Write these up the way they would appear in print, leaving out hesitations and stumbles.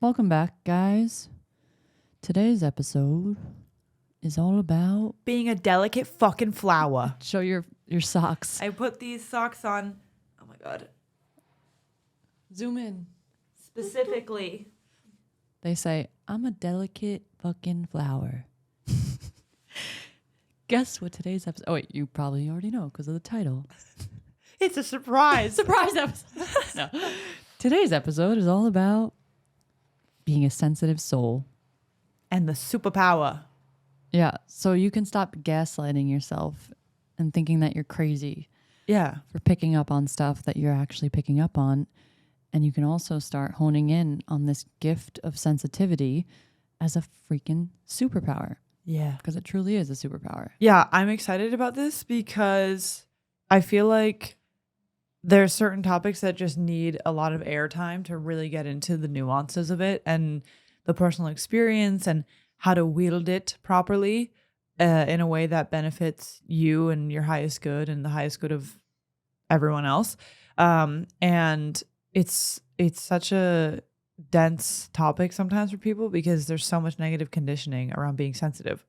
Welcome back, guys. Today's episode is all about being a delicate fucking flower. show your socks. I put these socks on. Oh my god. Zoom in. Specifically. They say, I'm a delicate fucking flower. Guess what today's episode... Oh, wait, you probably already know because of the title. It's a surprise. Surprise episode. No. Today's episode is all about being a sensitive soul. And the superpower. Yeah, so you can stop gaslighting yourself and thinking that you're crazy. Yeah. For picking up on stuff that you're actually picking up on. And you can also start honing in on this gift of sensitivity as a freaking superpower. Yeah. Because it truly is a superpower. Yeah, I'm excited about this because I feel like there are certain topics that just need a lot of airtime to really get into the nuances of it and the personal experience and how to wield it properly in a way that benefits you and your highest good and the highest good of everyone else. And it's such a dense topic sometimes for people because there's so much negative conditioning around being sensitive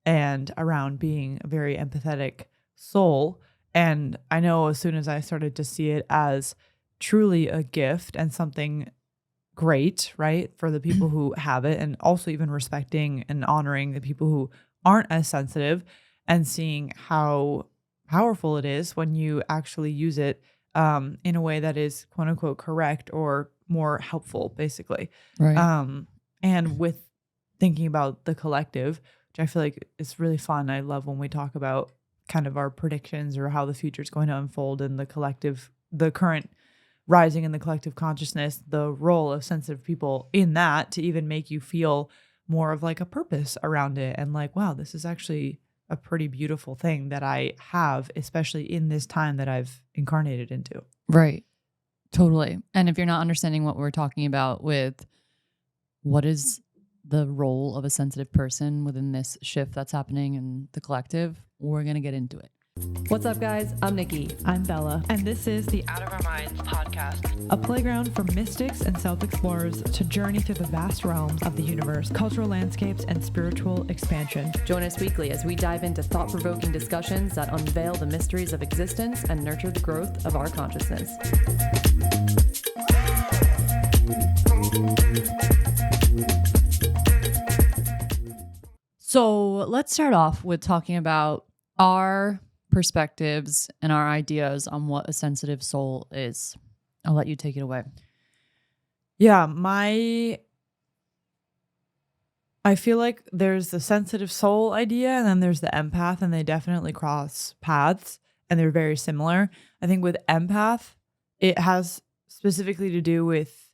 and around being a very empathetic soul. And I know as soon as I started to see it as truly a gift and something great, right, for the people who have it, and also even respecting and honoring the people who aren't as sensitive and seeing how powerful it is when you actually use it in a way that is quote unquote correct or more helpful, basically. Right. And with thinking about the collective, which I feel like is really fun. I love when we talk about kind of our predictions or how the future is going to unfold in the collective, the current rising in the collective consciousness, the role of sensitive people in that to even make you feel more of like a purpose around it. And like, wow, this is actually a pretty beautiful thing that I have, especially in this time that I've incarnated into. Right. Totally. And if you're not understanding what we're talking about with what is the role of a sensitive person within this shift that's happening in the collective, we're going to get into it. What's up, guys? I'm Nikki. I'm Bella. And this is the Out of Our Minds podcast, a playground for mystics and self-explorers to journey through the vast realms of the universe, cultural landscapes, and spiritual expansion. Join us weekly as we dive into thought-provoking discussions that unveil the mysteries of existence and nurture the growth of our consciousness. So let's start off with talking about our perspectives and our ideas on what a sensitive soul is. I'll let you take it away. Yeah, I feel like there's the sensitive soul idea and then there's the empath, and they definitely cross paths and they're very similar. I think with empath, it has specifically to do with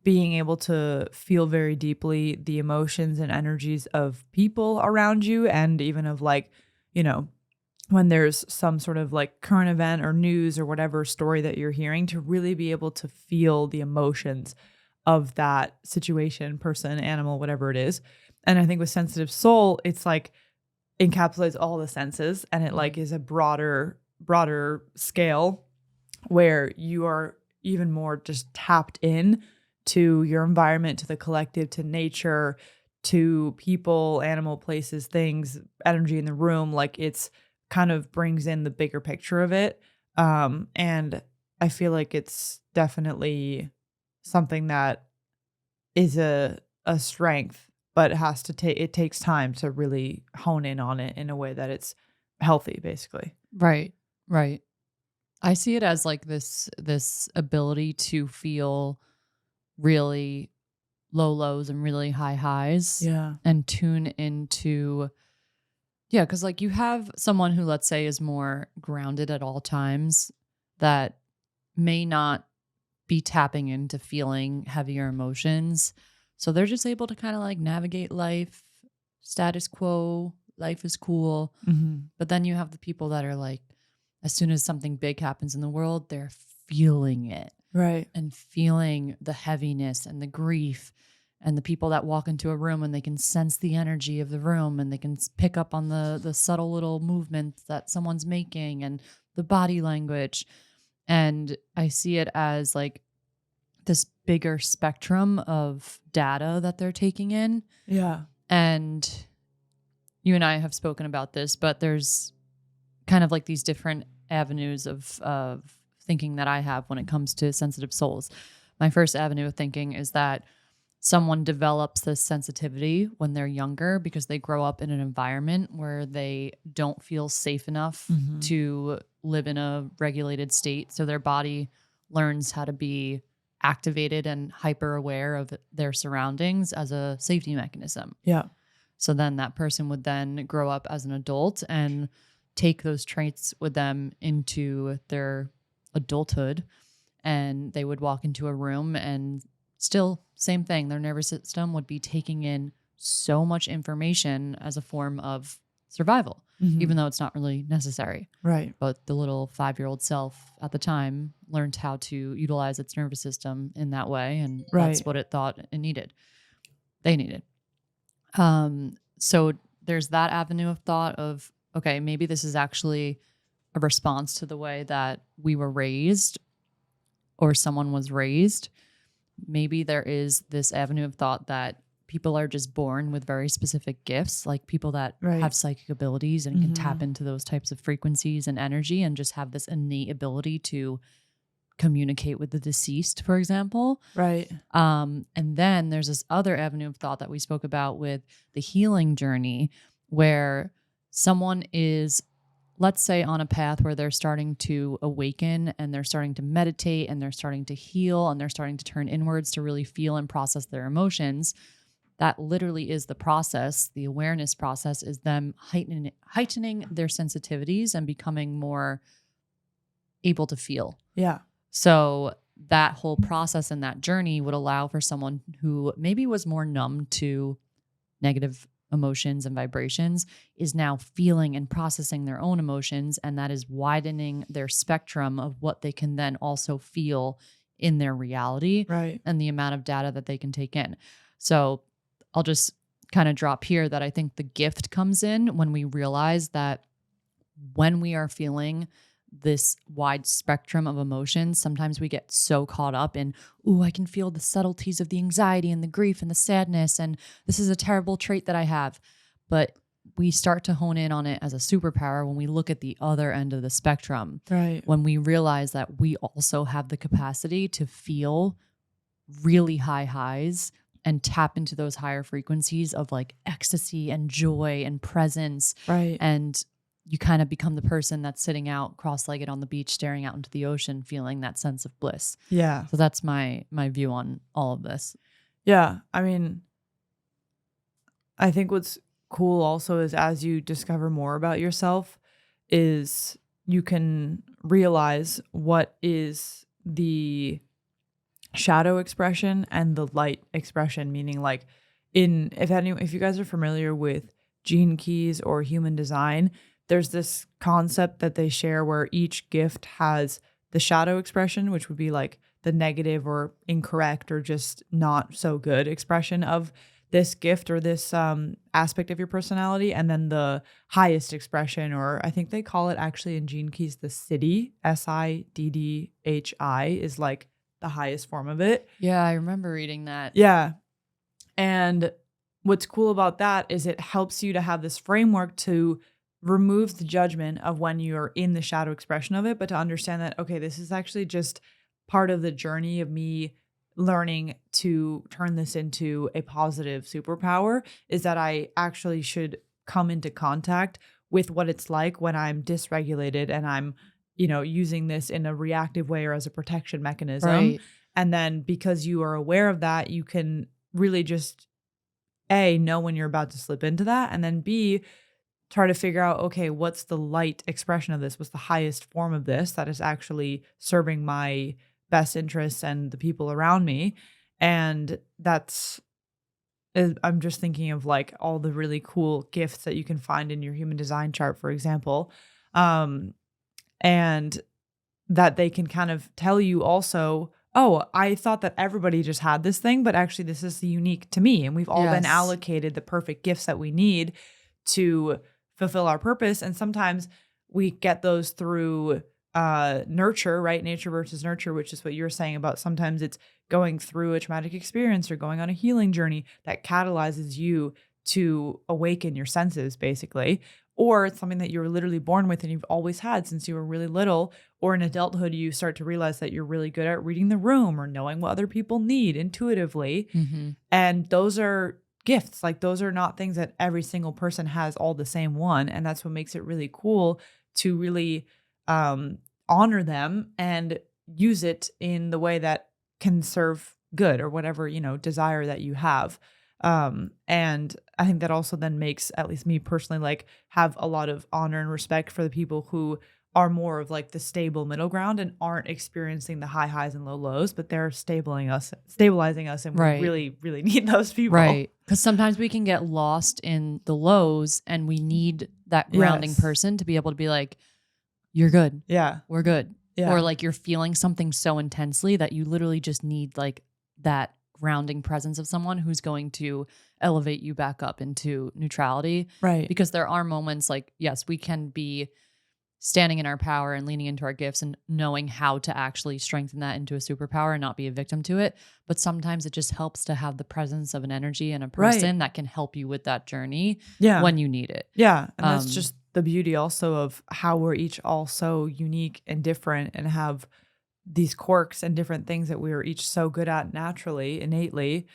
being able to feel very deeply the emotions and energies of people around you, and even of like, you know, when there's some sort of like current event or news or whatever story that you're hearing, to really be able to feel the emotions of that situation, person, animal, whatever it is. And I think with sensitive soul, it's like encapsulates all the senses, and it like is a broader scale where you are even more just tapped in to your environment, to the collective, to nature, to people, animal, places, things, energy in the room. Like it's kind of brings in the bigger picture of it. And I feel like it's definitely something that is a strength, but it takes time to really hone in on it in a way that it's healthy, basically. Right. I see it as like this ability to feel really low lows and really high highs. Yeah. And tune into, yeah, because like you have someone who, let's say, is more grounded at all times that may not be tapping into feeling heavier emotions. So they're just able to kind of like navigate life, status quo, life is cool. Mm-hmm. But then you have the people that are like, as soon as something big happens in the world, they're feeling it. Right. And feeling the heaviness and the grief, and the people that walk into a room and they can sense the energy of the room, and they can pick up on the subtle little movements that someone's making and the body language. And I see it as like this bigger spectrum of data that they're taking in. Yeah. And you and I have spoken about this, but there's kind of like these different avenues of thinking that I have when it comes to sensitive souls. My first avenue of thinking is that someone develops this sensitivity when they're younger because they grow up in an environment where they don't feel safe enough Mhm. to live in a regulated state. So their body learns how to be activated and hyper aware of their surroundings as a safety mechanism. Yeah. So then that person would then grow up as an adult and take those traits with them into their adulthood. And they would walk into a room and still, same thing, their nervous system would be taking in so much information as a form of survival, Mhm. even though it's not really necessary. Right. But the little 5-year-old self at the time learned how to utilize its nervous system in that way. And that's Right. what it thought it needed. They needed. So there's that avenue of thought of, okay, maybe this is actually a response to the way that we were raised or someone was raised. Maybe there is this avenue of thought that people are just born with very specific gifts, like people that Right. have psychic abilities and can tap Mhm. into those types of frequencies and energy and just have this innate ability to communicate with the deceased, for example. Right. And then there's this other avenue of thought that we spoke about with the healing journey, where someone is, let's say, on a path where they're starting to awaken and they're starting to meditate and they're starting to heal and they're starting to turn inwards to really feel and process their emotions. That literally is the process. The awareness process is them heightening their sensitivities and becoming more able to feel. Yeah. So that whole process and that journey would allow for someone who maybe was more numb to negative emotions and vibrations is now feeling and processing their own emotions. And that is widening their spectrum of what they can then also feel in their reality Right. and the amount of data that they can take in. So I'll just kind of drop here that I think the gift comes in when we realize that when we are feeling this wide spectrum of emotions, sometimes we get so caught up in, ooh, I can feel the subtleties of the anxiety and the grief and the sadness, and this is a terrible trait that I have. But we start to hone in on it as a superpower when we look at the other end of the spectrum, Right. when we realize that we also have the capacity to feel really high highs and tap into those higher frequencies of like ecstasy and joy and presence. Right. And you kind of become the person that's sitting out cross-legged on the beach, staring out into the ocean, feeling that sense of bliss. Yeah. So that's my view on all of this. Yeah. I mean, I think what's cool also is as you discover more about yourself is you can realize what is the shadow expression and the light expression, meaning like if you guys are familiar with gene keys or human design, there's this concept that they share where each gift has the shadow expression, which would be like the negative or incorrect or just not so good expression of this gift or this aspect of your personality. And then the highest expression, or I think they call it actually in Gene Keys, the Siddhi, SIDDHI, is like the highest form of it. Yeah, I remember reading that. Yeah. And what's cool about that is it helps you to have this framework to remove the judgment of when you're in the shadow expression of it, but to understand that, okay, this is actually just part of the journey of me learning to turn this into a positive superpower, is that I actually should come into contact with what it's like when I'm dysregulated and I'm, using this in a reactive way or as a protection mechanism. Right. And then because you are aware of that, you can really just A, know when you're about to slip into that, and then B, try to figure out, okay, what's the light expression of this? What's the highest form of this that is actually serving my best interests and the people around me? And I'm just thinking of like all the really cool gifts that you can find in your human design chart, for example. And that they can kind of tell you also, oh, I thought that everybody just had this thing, but actually this is unique to me. And we've all been Yes. allocated the perfect gifts that we need to fulfill our purpose. And sometimes we get those through nurture, right? Nature versus nurture, which is what you're saying about sometimes it's going through a traumatic experience or going on a healing journey that catalyzes you to awaken your senses, basically. Or it's something that you're literally born with and you've always had since you were really little. Or in adulthood, you start to realize that you're really good at reading the room or knowing what other people need intuitively. Mm-hmm. And those are gifts. Like those are not things that every single person has all the same one. And that's what makes it really cool to really honor them and use it in the way that can serve good or whatever, desire that you have. And I think that also then makes, at least me personally, like have a lot of honor and respect for the people who are more of like the stable middle ground and aren't experiencing the high highs and low lows, but they're stabilizing us. And Right. we really, really need those people. Right. Because sometimes we can get lost in the lows and we need that grounding Yes. person to be able to be like, you're good. Yeah. We're good. Yeah. Or like you're feeling something so intensely that you literally just need like that grounding presence of someone who's going to elevate you back up into neutrality. Right. Because there are moments like, yes, we can be standing in our power and leaning into our gifts and knowing how to actually strengthen that into a superpower and not be a victim to it. But sometimes it just helps to have the presence of an energy and a person that can help you with that journey when you need it. Yeah. And that's just the beauty also of how we're each all so unique and different and have these quirks and different things that we are each so good at naturally, innately.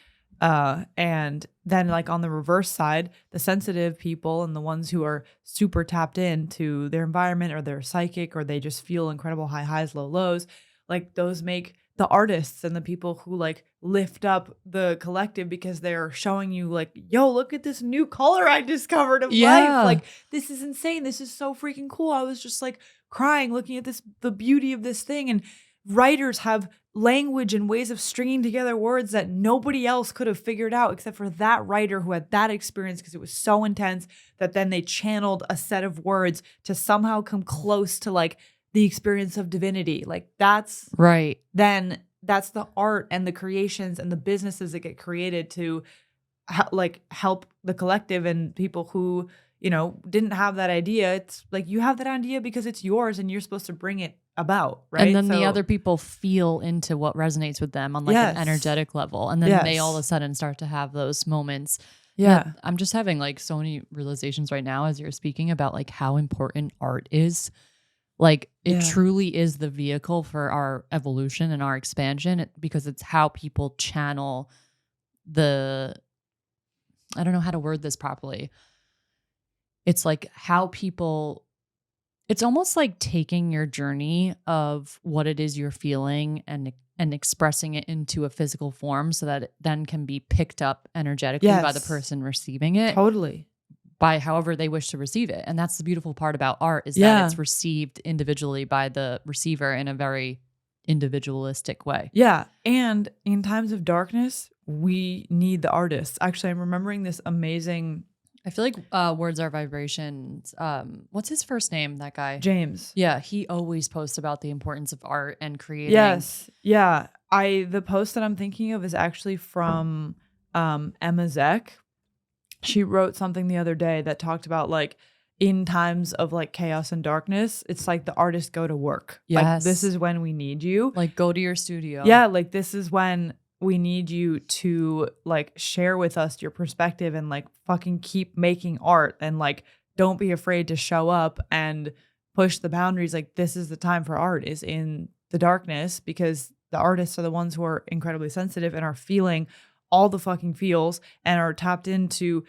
And then like on the reverse side, the sensitive people and the ones who are super tapped into their environment or their psychic, or they just feel incredible high highs, low lows, like those make the artists and the people who like lift up the collective because they're showing you like, yo, look at this new color I discovered of life. Like, this is insane. This is so freaking cool. I was just like crying, looking at the beauty of this thing. And writers have language and ways of stringing together words that nobody else could have figured out except for that writer who had that experience because it was so intense that then they channeled a set of words to somehow come close to like the experience of divinity. Like that's right. Then that's the art and the creations and the businesses that get created to like help the collective and people who, didn't have that idea. It's like you have that idea because it's yours and you're supposed to bring it about, right? And then the other people feel into what resonates with them on like an energetic level. And then they all of a sudden start to have those moments. Yeah. I'm just having like so many realizations right now as you're speaking about like how important art is. Like it truly is the vehicle for our evolution and our expansion because it's how people channel I don't know how to word this properly. It's like how people, it's almost like taking your journey of what it is you're feeling and expressing it into a physical form so that it then can be picked up energetically by the person receiving it. Totally. By however they wish to receive it. And that's the beautiful part about art is that it's received individually by the receiver in a very individualistic way. Yeah. And in times of darkness, we need the artists. Actually, I'm remembering this amazing... I feel like Words Are Vibrations. What's his first name, that guy? James. Yeah, he always posts about the importance of art and creating. Yes. Yeah. The post that I'm thinking of is actually from Emma Zek. She wrote something the other day that talked about like in times of like chaos and darkness, it's like the artists go to work. Yes. Like this is when we need you. Like go to your studio. Yeah. Like this is when we need you to like share with us your perspective and like fucking keep making art and like don't be afraid to show up and push the boundaries. Like this is the time for art is in the darkness because the artists are the ones who are incredibly sensitive and are feeling all the fucking feels and are tapped into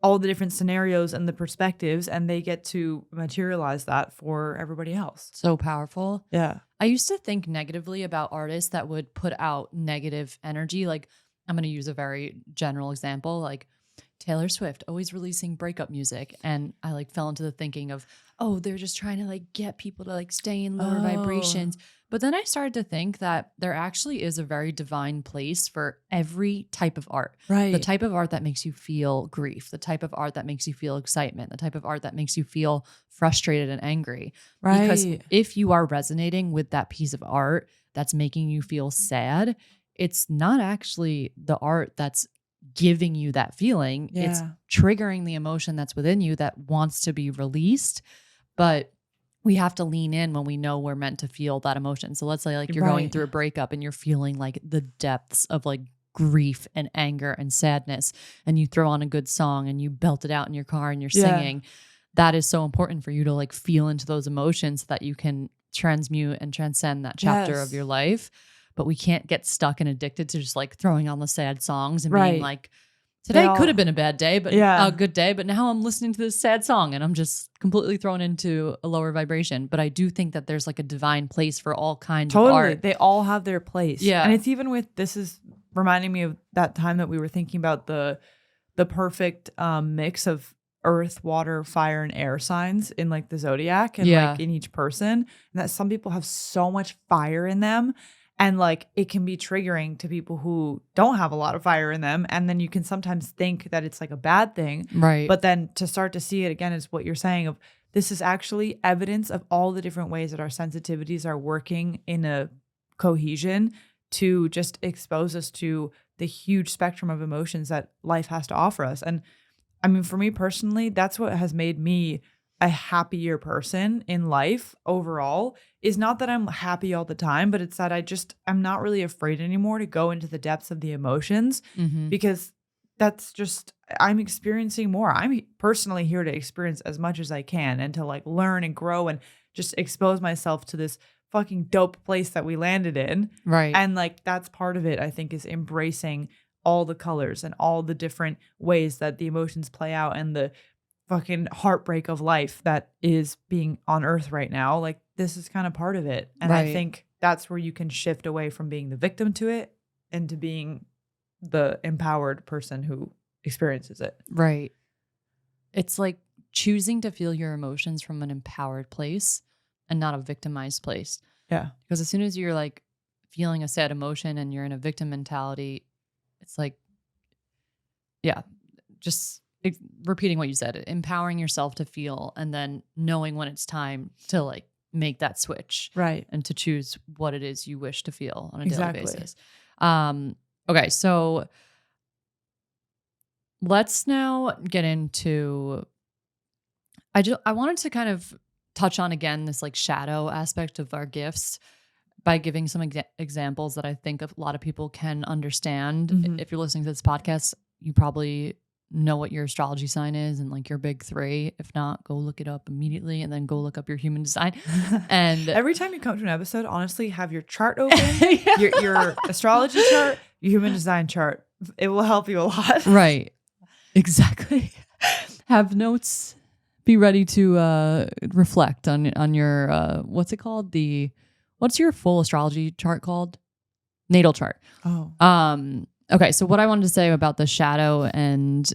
all the different scenarios and the perspectives and they get to materialize that for everybody else. So powerful. Yeah. I used to think negatively about artists that would put out negative energy. Like I'm going to use a very general example, like Taylor Swift always releasing breakup music. And I like fell into the thinking of, oh, they're just trying to like get people to like stay in lower vibrations. But then I started to think that there actually is a very divine place for every type of art. Right. The type of art that makes you feel grief, the type of art that makes you feel excitement, the type of art that makes you feel frustrated and angry. Right. Because if you are resonating with that piece of art that's making you feel sad, it's not actually the art that's giving you that feeling. It's triggering the emotion that's within you that wants to be released. But we have to lean in when we know we're meant to feel that emotion. So let's say like you're going Right. through a breakup and you're feeling like the depths of like grief and anger and sadness, and you throw on a good song and you belt it out in your car and you're Yeah. singing. That is so important for you to like feel into those emotions so that you can transmute and transcend that chapter of Yes. your life. But we can't get stuck and addicted to just like throwing on the sad songs and being Right. like, They today all- could have been a bad day, but Yeah. a good day. But now I'm listening to this sad song and I'm just completely thrown into a lower vibration. But I do think that there's like a divine place for all kinds of Totally. art. They all have their place. Yeah. And it's even with, this is reminding me of that time that we were thinking about the perfect mix of earth, water, fire, and air signs in like the zodiac and Yeah. like in each person. And that some people have so much fire in them. And like it can be triggering to people who don't have a lot of fire in them. And then you can sometimes think that it's like a bad thing. Right. But then to start to see it again is what you're saying of this is actually evidence of all the different ways that our sensitivities are working in a cohesion to just expose us to the huge spectrum of emotions that life has to offer us. And I mean, for me personally, that's what has made me a happier person in life overall, is not that I'm happy all the time, but it's that I'm not really afraid anymore to go into the depths of the emotions Mhm. because that's just, I'm experiencing more. I'm personally here to experience as much as I can and to like learn and grow and just expose myself to this fucking dope place that we landed in. Right. And like, that's part of it, I think, is embracing all the colors and all the different ways that the emotions play out and the fucking heartbreak of life that is being on earth right now. Like, this is kind of part of it. And I Right. think that's where you can shift away from being the victim to it into being the empowered person who experiences it. Right. It's like choosing to feel your emotions from an empowered place and not a victimized place. Yeah. Because as soon as you're like feeling a sad emotion and you're in a victim mentality, it's like, yeah, just repeating what you said, empowering yourself to feel and then knowing when it's time to like make that switch Right. and to choose what it is you wish to feel on a Exactly. daily basis. Okay, so let's now get into I wanted to kind of touch on again this like shadow aspect of our gifts by giving some examples that I think a lot of people can understand. Mhm. If you're listening to this podcast, you probably know what your astrology sign is and like your big three. If not, go look it up immediately and then go look up your human design. And Every time you come to an episode, honestly, have your chart open, Yeah. your astrology chart, your human design chart. It will help you a lot. Right. Exactly. Have notes. Be ready to reflect on your what's it called? What's your full astrology chart called? Natal chart. Oh. Okay, so what I wanted to say about the shadow and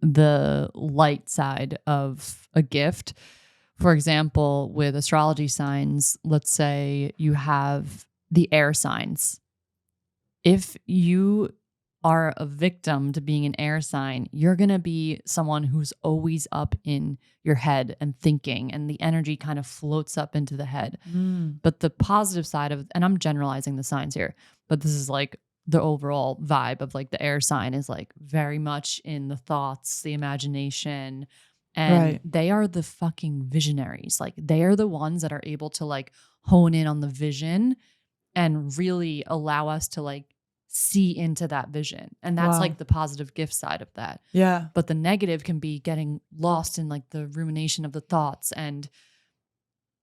the light side of a gift, for example, with astrology signs, let's say you have the air signs. If you are a victim to being an air sign, you're going to be someone who's always up in your head and thinking, and the energy kind of floats up into the head. But the positive side of, and I'm generalizing the signs here, but this is like the overall vibe of like the air sign is like very much in the thoughts, the imagination, and Right. they are the fucking visionaries. Like they are the ones that are able to like hone in on the vision and really allow us to like see into that vision. And that's Wow. like the positive gift side of that. Yeah. But the negative can be getting lost in like the rumination of the thoughts and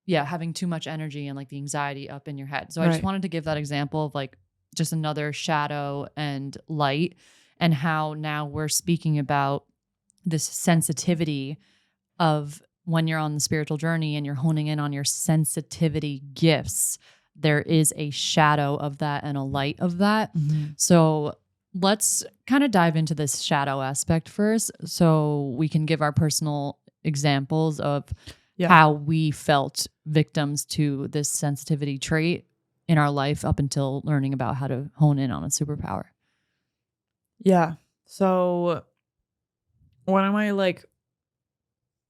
having too much energy and like the anxiety up in your head. So I just Right. wanted to give that example of like just another shadow and light and how now we're speaking about this sensitivity of when you're on the spiritual journey and you're honing in on your sensitivity gifts. There is a shadow of that and a light of that. So let's kind of dive into this shadow aspect first so we can give our personal examples of how we felt victims to this sensitivity trait in our life up until learning about how to hone in on a superpower. Yeah. So one of my like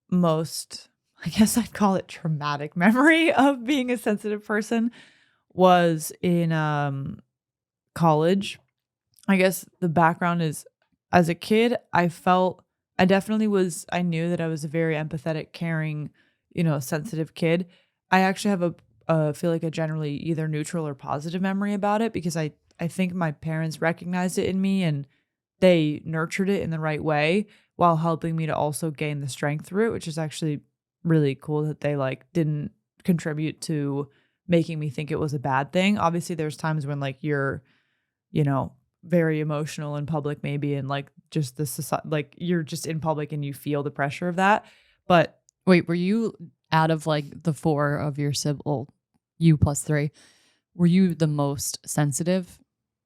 most, I guess I'd call it traumatic memory of being a sensitive person was in college. I guess the background is as a kid, I knew that I was a very empathetic, caring, sensitive kid. I actually have feel like a generally either neutral or positive memory about it because I think my parents recognized it in me and they nurtured it in the right way while helping me to also gain the strength through it, which is actually really cool that they like didn't contribute to making me think it was a bad thing. Obviously, there's times when like you're, you know, very emotional in public maybe and like just the society, like you're just in public and you feel the pressure of that. But Wait, were you out of like the four of your siblings, you plus three, were you the most sensitive?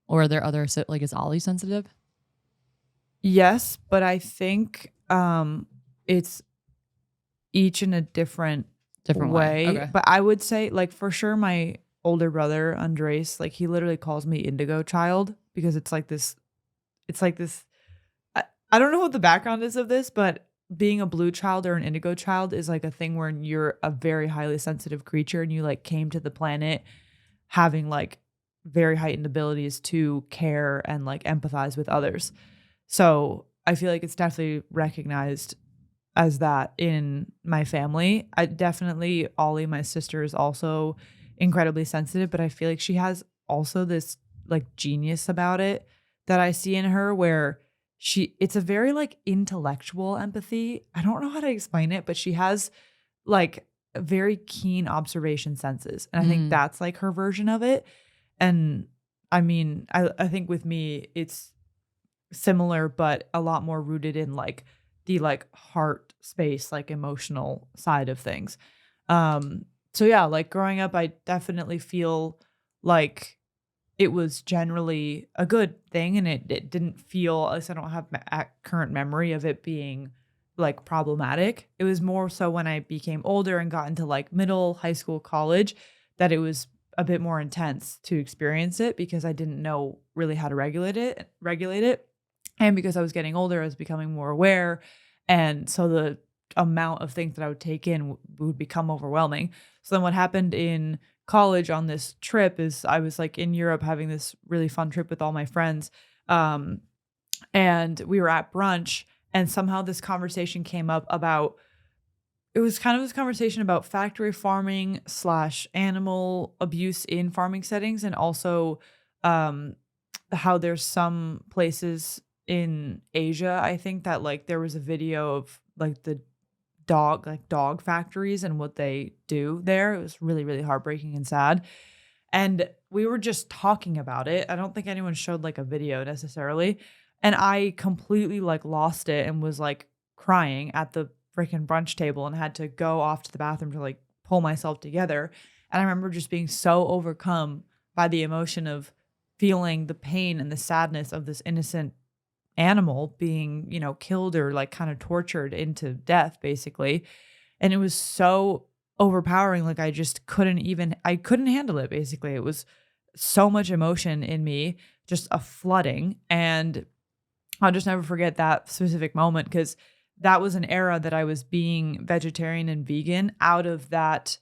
Or are there other, like, is Ollie sensitive? yes, but I think it's each in a different Different way. way. Okay. But I would say, like, for sure, my older brother, Andres, like, he literally calls me Indigo Child because it's like this. I don't know what the background is of this, but being a blue child or an indigo child is like a thing where you're a very highly sensitive creature and you like came to the planet having like very heightened abilities to care and like empathize with others. So I feel like it's definitely recognized as that in my family. I definitely, Ollie, my sister, is also incredibly sensitive, but I feel like she has also this like genius about it that I see in her where it's a very like intellectual empathy. I don't know how to explain it, but she has like very keen observation senses. And I think Mm. that's like her version of it. And I mean, I think with me, it's similar, but a lot more rooted in like the like heart space, like emotional side of things. So yeah, like growing up, I definitely feel like it was generally a good thing, and it didn't feel, at least I don't have current memory of it being like problematic. It was more so when I became older and got into like middle, high school, college, that it was a bit more intense to experience it because I didn't know really how to regulate it. And because I was getting older, I was becoming more aware. And so the amount of things that I would take in would become overwhelming. So then what happened in college on this trip is I was like in Europe having this really fun trip with all my friends. Um, and we were at brunch and somehow this conversation came up about, it was kind of this conversation about factory farming slash animal abuse in farming settings, and also um, how there's some places in Asia, I think, that like there was a video of like the dog factories and what they do there. It was really, really heartbreaking and sad. And we were just talking about it. I don't think anyone showed like a video necessarily. And I completely like lost it and was like crying at the freaking brunch table and had to go off to the bathroom to like pull myself together. And I remember just being so overcome by the emotion of feeling the pain and the sadness of this innocent animal being, you know, killed or like kind of tortured into death, basically. And it was so overpowering. Like I couldn't handle it, basically. It was so much emotion in me, just a flooding. And I'll just never forget that specific moment because that was an era that I was being vegetarian and vegan out of that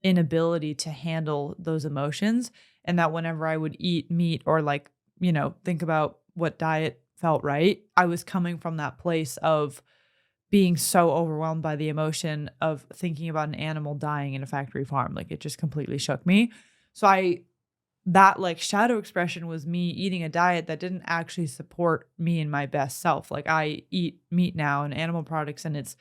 inability to handle those emotions. And that whenever I would eat meat or like, you know, think about what diet felt right, I was coming from that place of being so overwhelmed by the emotion of thinking about an animal dying in a factory farm. Like it just completely shook me. So that like shadow expression was me eating a diet that didn't actually support me and my best self. Like I eat meat now and animal products and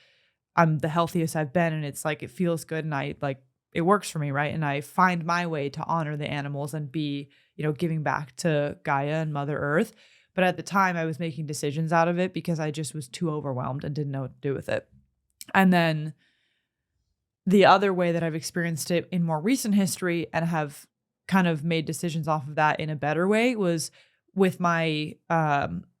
I'm the healthiest I've been, and it's like it feels good and I like it works for me, right? And I find my way to honor the animals and be, you know, giving back to Gaia and Mother Earth. But at the time I was making decisions out of it because I just was too overwhelmed and didn't know what to do with it. And then the other way that I've experienced it in more recent history and have kind of made decisions off of that in a better way was with my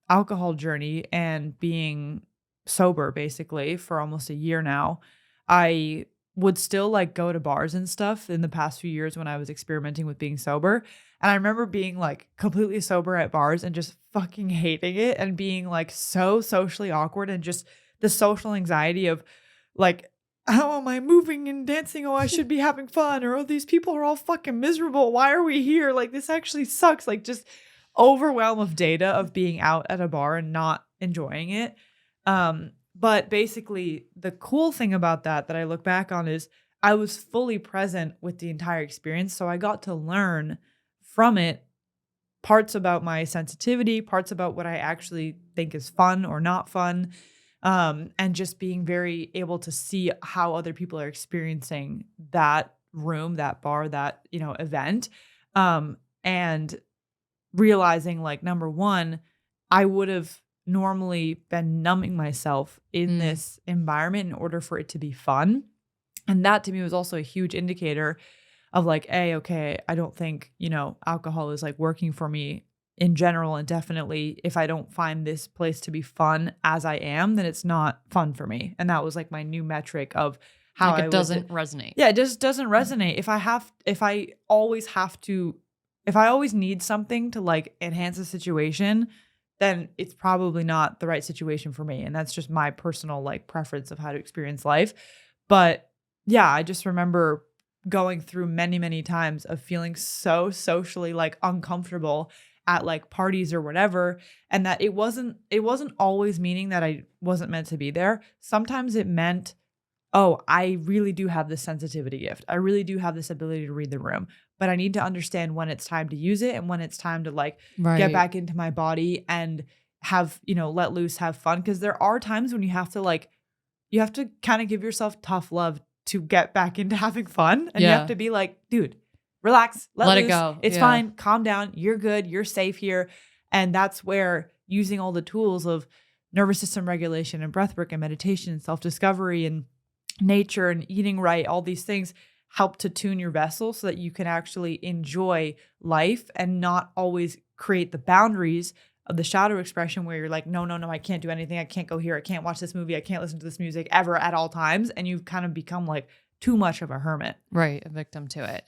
alcohol journey and being sober basically for almost a year now. I would still like go to bars and stuff in the past few years when I was experimenting with being sober. And I remember being like completely sober at bars and just fucking hating it and being like so socially awkward and just the social anxiety of like, how am I moving and dancing? Oh, I should be having fun. Or, oh, these people are all fucking miserable. Why are we here? Like, this actually sucks. Like, just overwhelm of data of being out at a bar and not enjoying it. But basically, the cool thing about that I look back on is I was fully present with the entire experience. So I got to learn from it parts about my sensitivity, parts about what I actually think is fun or not fun, and just being very able to see how other people are experiencing that room, that bar, that, event. And realizing, like, number one, I would have normally been numbing myself in Mm. this environment in order for it to be fun. And that to me was also a huge indicator of like, okay, I don't think, alcohol is like working for me in general. And definitely if I don't find this place to be fun as I am, then it's not fun for me. And that was like my new metric of how Like I it doesn't resonate. Yeah, it just doesn't resonate. If I always need something to like enhance a situation, then it's probably not the right situation for me. And that's just my personal like preference of how to experience life. But yeah, I just remember going through many, many times of feeling so socially like uncomfortable at like parties or whatever. And that it wasn't always meaning that I wasn't meant to be there. Sometimes it meant, oh, I really do have this sensitivity gift. I really do have this ability to read the room, but I need to understand when it's time to use it and when it's time to like get back into my body and have, let loose, have fun. Cause there are times when you have to kind of give yourself tough love to get back into having fun. And you have to be like, dude, relax, let it loose. go. It's fine. Calm down. You're good. You're safe here. And that's where using all the tools of nervous system regulation and breath work and meditation and self-discovery and nature and eating right, all these things help to tune your vessel so that you can actually enjoy life and not always create the boundaries of the shadow expression where you're like, no, I can't do anything. I can't go here. I can't watch this movie. I can't listen to this music ever at all times. And you've kind of become like too much of a hermit. Right. A victim to it.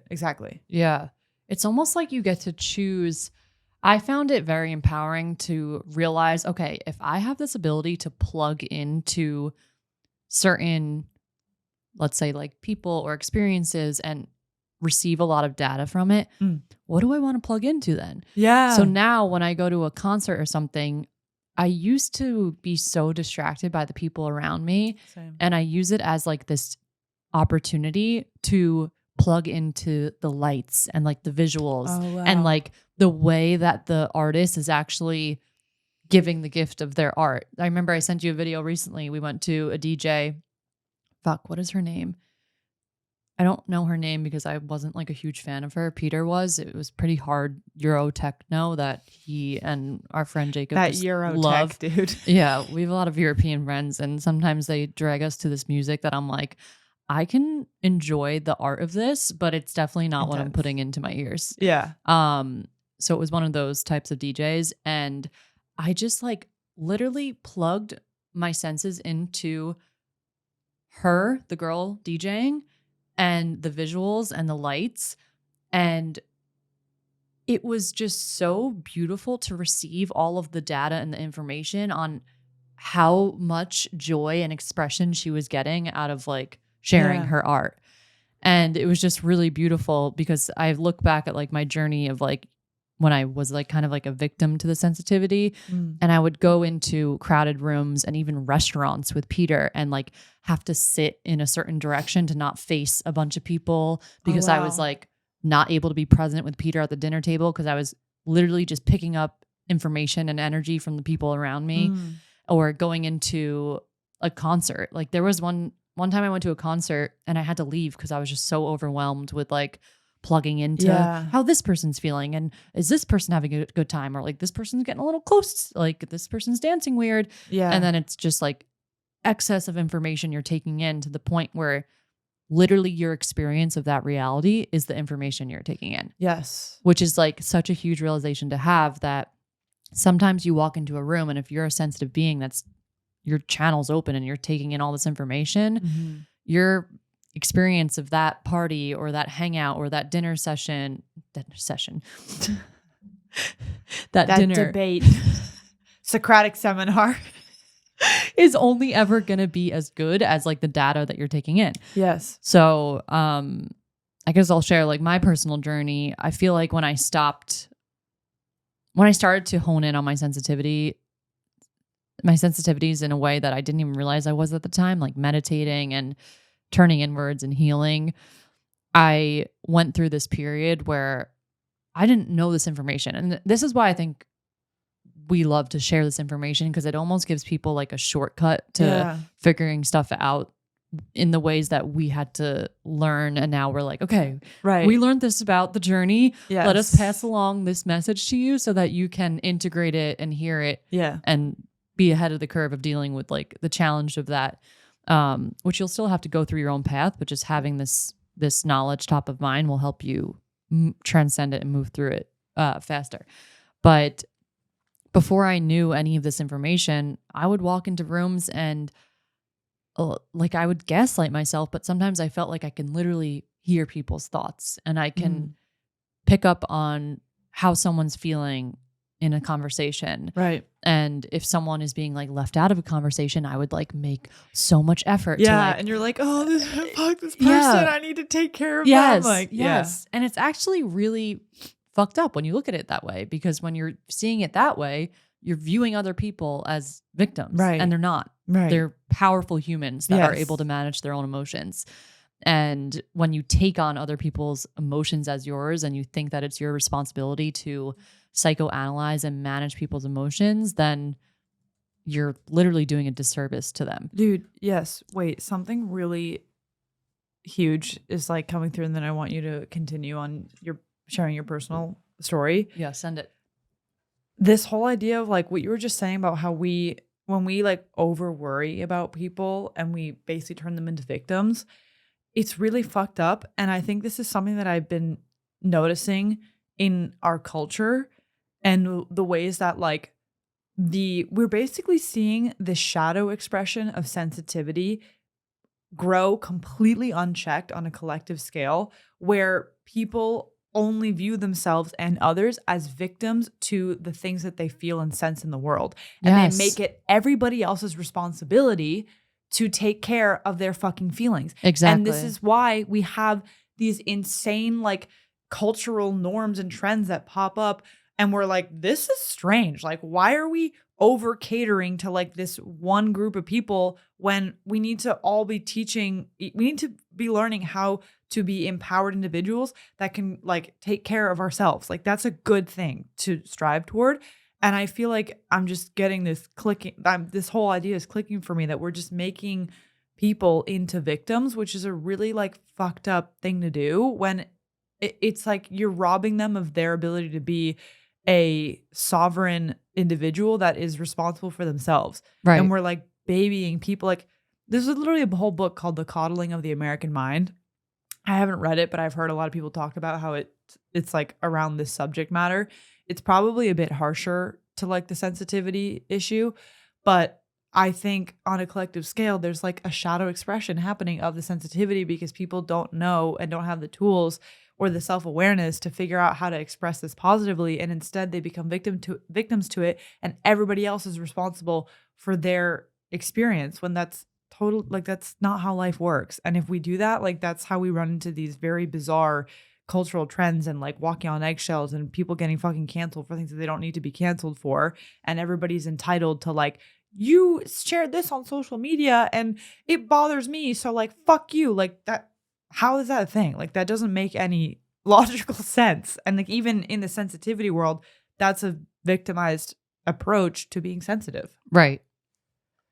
Exactly. Yeah. It's almost like you get to choose. I found it very empowering to realize, okay, if I have this ability to plug into certain, let's say like people or experiences and receive a lot of data from it, what do I want to plug into then? Yeah. So now when I go to a concert or something, I used to be so distracted by the people around me. Same. And I use it as like this opportunity to plug into the lights and like the visuals and like the way that the artist is actually giving the gift of their art. I remember I sent you a video recently. We went to a DJ. Fuck, what is her name? I don't know her name because I wasn't like a huge fan of her. Peter was. It was pretty hard Euro techno that he and our friend Jacob that just Euro love. tech, dude. Yeah, we have a lot of European friends, and sometimes they drag us to this music that I'm like, I can enjoy the art of this, but it's definitely not what I'm putting into my ears. Yeah. So it was one of those types of DJs, and I just like literally plugged my senses into her, the girl DJing, and the visuals and the lights. And it was just so beautiful to receive all of the data and the information on how much joy and expression she was getting out of like sharing her art. And it was just really beautiful because I look back at like my journey of like when I was like kind of like a victim to the sensitivity, and I would go into crowded rooms and even restaurants with Peter and like have to sit in a certain direction to not face a bunch of people because I was like not able to be present with Peter at the dinner table because I was literally just picking up information and energy from the people around me. Or going into a concert. Like there was one time I went to a concert and I had to leave because I was just so overwhelmed with like plugging into how this person's feeling and is this person having a good time, or like this person's getting a little close, like this person's dancing weird. And then it's just like excess of information you're taking in to the point where literally your experience of that reality is the information you're taking in. Yes. Which is like such a huge realization to have, that sometimes you walk into a room and if you're a sensitive being, that's your channel's open and you're taking in all this information, your experience of that party or that hangout or that dinner session, that dinner debate, Socratic seminar is only ever going to be as good as like the data that you're taking in. Yes. So, I guess I'll share like my personal journey. I feel like when I started to hone in on my sensitivities in a way that I didn't even realize I was at the time, like meditating and turning inwards and healing, I went through this period where I didn't know this information. And this is why I think we love to share this information, because it almost gives people like a shortcut to figuring stuff out in the ways that we had to learn. And now we're like, okay, we learned this about the journey. Yes. Let us pass along this message to you so that you can integrate it and hear it and be ahead of the curve of dealing with like the challenge of that, which you'll still have to go through your own path, but just having this knowledge top of mind will help you transcend it and move through it faster. But before I knew any of this information, I would walk into rooms and like I would gaslight myself, but sometimes I felt like I can literally hear people's thoughts and I can pick up on how someone's feeling in a conversation. Right. And if someone is being like left out of a conversation, I would like make so much effort to like, and you're like, oh, fuck this person. I need to take care of them. Like, yes. And it's actually really fucked up when you look at it that way, because when you're seeing it that way, you're viewing other people as victims, and they're not. They're powerful humans that are able to manage their own emotions. And when you take on other people's emotions as yours and you think that it's your responsibility to psychoanalyze and manage people's emotions, then you're literally doing a disservice to them. Dude, yes. Wait, something really huge is like coming through, and then I want you to continue on your sharing your personal story. Yeah, send it. This whole idea of like what you were just saying about how when we like over worry about people and we basically turn them into victims, it's really fucked up. And I think this is something that I've been noticing in our culture and the ways that like we're basically seeing the shadow expression of sensitivity grow completely unchecked on a collective scale, where people only view themselves and others as victims to the things that they feel and sense in the world. And they make it everybody else's responsibility to take care of their fucking feelings. Exactly. And this is why we have these insane like cultural norms and trends that pop up. And we're like, this is strange. Like, why are we over catering to like this one group of people when we need to all be we need to be learning how to be empowered individuals that can like take care of ourselves. Like, that's a good thing to strive toward. And I feel like I'm just getting this this whole idea is clicking for me that we're just making people into victims, which is a really like fucked up thing to do when it's like you're robbing them of their ability to be a sovereign individual that is responsible for themselves. Right. And we're like babying people. Like, there's literally a whole book called The Coddling of the American Mind. I haven't read it, but I've heard a lot of people talk about how it's like around this subject matter. It's probably a bit harsher to like the sensitivity issue, but I think on a collective scale, there's like a shadow expression happening of the sensitivity because people don't know and don't have the tools or the self-awareness to figure out how to express this positively. And instead they become victims to it. And everybody else is responsible for their experience when that's that's not how life works. And if we do that, like that's how we run into these very bizarre cultural trends and like walking on eggshells and people getting fucking canceled for things that they don't need to be canceled for. And everybody's entitled to like, you shared this on social media and it bothers me. So like, fuck you. Like that, how is that a thing? Like that doesn't make any logical sense. And like even in the sensitivity world, that's a victimized approach to being sensitive. Right.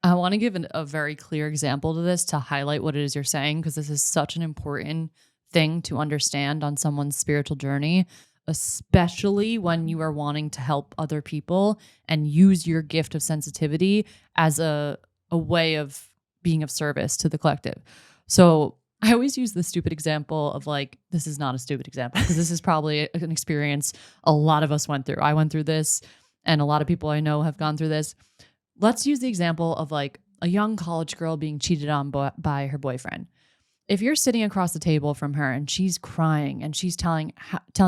I want to give a very clear example to this to highlight what it is you're saying, because this is such an important thing to understand on someone's spiritual journey, especially when you are wanting to help other people and use your gift of sensitivity as a way of being of service to the collective. So I always use the stupid example of like, this is not a stupid example because this is probably an experience a lot of us went through. I went through this and a lot of people I know have gone through this. Let's use the example of like a young college girl being cheated on by her boyfriend. If you're sitting across the table from her and she's crying and she's telling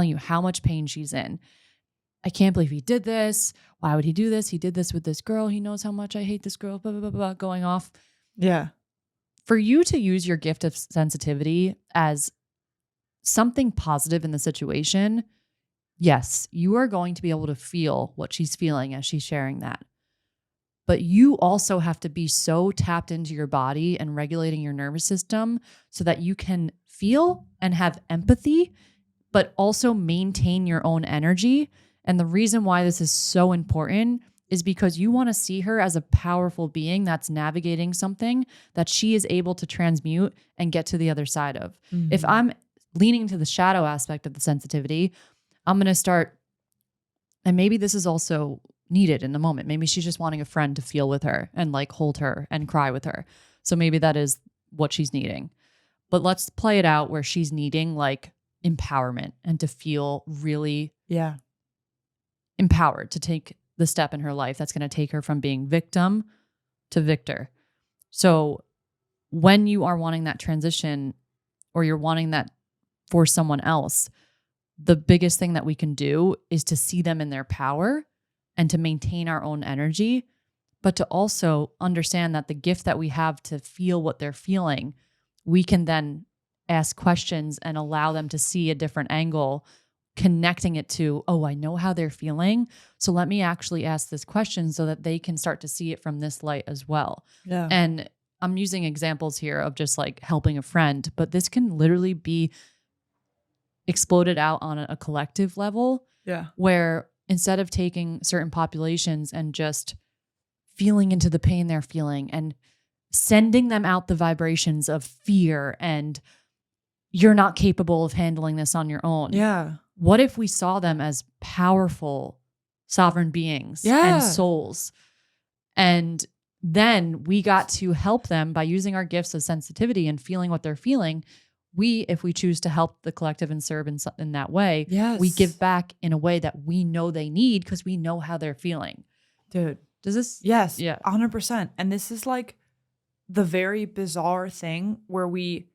you how much pain she's in, I can't believe he did this. Why would he do this? He did this with this girl. He knows how much I hate this girl, blah, blah, blah, blah, going off. Yeah. For you to use your gift of sensitivity as something positive in the situation, yes, you are going to be able to feel what she's feeling as she's sharing that. But you also have to be so tapped into your body and regulating your nervous system so that you can feel and have empathy, but also maintain your own energy. And the reason why this is so important is because you want to see her as a powerful being that's navigating something that she is able to transmute and get to the other side of. If I'm leaning to the shadow aspect of the sensitivity, I'm going to start, and maybe this is also needed in the moment. Maybe she's just wanting a friend to feel with her and like hold her and cry with her. So maybe that is what she's needing. But let's play it out where she's needing like empowerment and to feel really empowered to take the step in her life that's going to take her from being victim to victor. So when you are wanting that transition or you're wanting that for someone else, the biggest thing that we can do is to see them in their power and to maintain our own energy, but to also understand that the gift that we have to feel what they're feeling, we can then ask questions and allow them to see a different angle, connecting it to, oh, I know how they're feeling. So let me actually ask this question so that they can start to see it from this light as well. Yeah. And I'm using examples here of just like helping a friend, but this can literally be exploded out on a collective level. Yeah. Where instead of taking certain populations and just feeling into the pain they're feeling and sending them out the vibrations of fear and you're not capable of handling this on your own. Yeah. What if we saw them as powerful, sovereign beings and souls? And then we got to help them by using our gifts of sensitivity and feeling what they're feeling. If we choose to help the collective and serve in that way, we give back in a way that we know they need because we know how they're feeling. Dude. Does this? Yes. Yeah. 100%. And this is like the very bizarre thing where we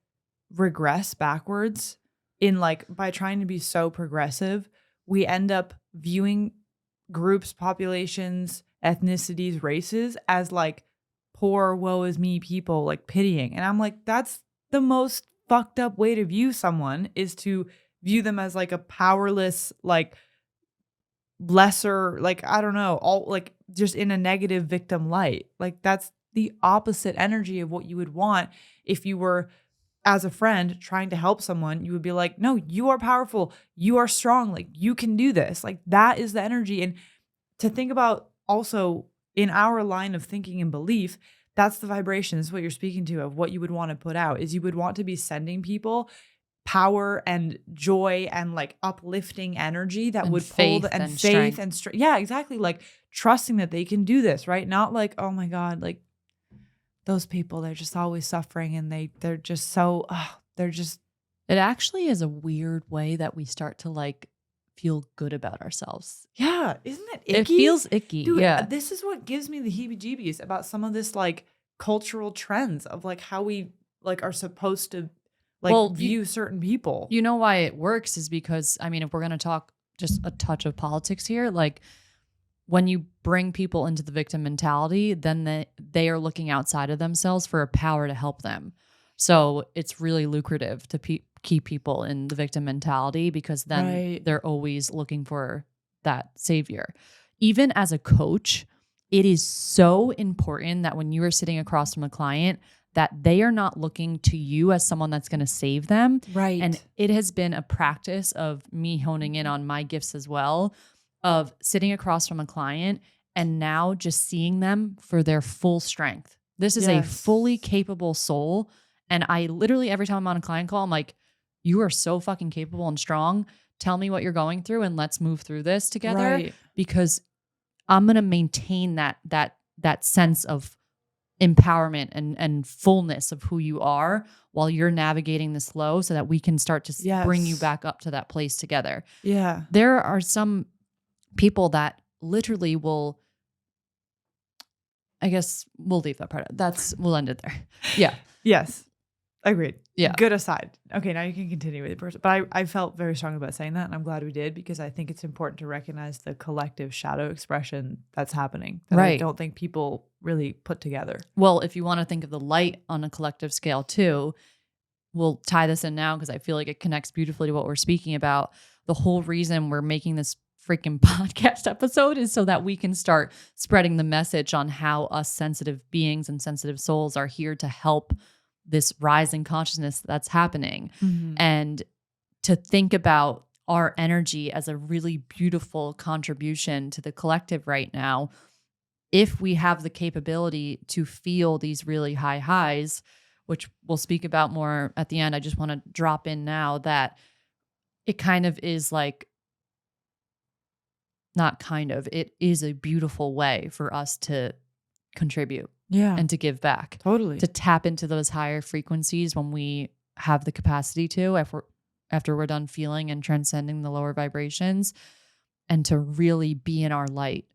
regress backwards in like by trying to be so progressive, we end up viewing groups, populations, ethnicities, races as like poor, woe is me people, like pitying. And I'm like, that's the most fucked up way to view someone, is to view them as like a powerless, like lesser, like, I don't know, all like just in a negative victim light. Like that's the opposite energy of what you would want if you were, as a friend, trying to help someone. You would be like, no, you are powerful. You are strong. Like you can do this. Like that is the energy. And to think about also in our line of thinking and belief, that's the vibration. This is what you're speaking to of what you would want to put out, is you would want to be sending people power and joy and like uplifting energy that And would faith pull and and faith strength. and strength. Yeah, exactly. Like trusting that they can do this, right? Not like, oh my God, like those people, they're just always suffering and they're just so, they're just. It actually is a weird way that we start to like feel good about ourselves. Yeah. Isn't it icky? It feels icky. Dude, yeah. this is what gives me the heebie-jeebies about some of this like cultural trends of like how we like are supposed to like view certain people. You know why it works is because, I mean, if we're going to talk just a touch of politics here, like when you bring people into the victim mentality, then they are looking outside of themselves for a power to help them. So it's really lucrative to keep people in the victim mentality because then they're always looking for that savior. Even as a coach, it is so important that when you are sitting across from a client, that they are not looking to you as someone that's going to save them. Right. And it has been a practice of me honing in on my gifts as well, of sitting across from a client and now just seeing them for their full strength. This is a fully capable soul. And I literally, every time I'm on a client call, I'm like, you are so fucking capable and strong. Tell me what you're going through and let's move through this together. Because I'm going to maintain that sense of empowerment and fullness of who you are while you're navigating this flow so that we can start to bring you back up to that place together. Yeah. There are some people that literally will, I guess we'll leave that part. We'll end it there. Yeah. Yes. Agreed. Yeah. Good aside. Okay, now you can continue with the person. But I felt very strong about saying that, and I'm glad we did, because I think it's important to recognize the collective shadow expression that's happening that I don't think people really put together. Well, if you want to think of the light on a collective scale too, we'll tie this in now because I feel like it connects beautifully to what we're speaking about. The whole reason we're making this freaking podcast episode is so that we can start spreading the message on how us sensitive beings and sensitive souls are here to help this rise in consciousness that's happening. Mhm. And to think about our energy as a really beautiful contribution to the collective right now. If we have the capability to feel these really high highs, which we'll speak about more at the end, I just want to drop in now that it kind of is like, not kind of, it is a beautiful way for us to contribute Yeah, and to give back, totally. to tap into those higher frequencies when we have the capacity to, after we're done feeling and transcending the lower vibrations, and to really be in our light.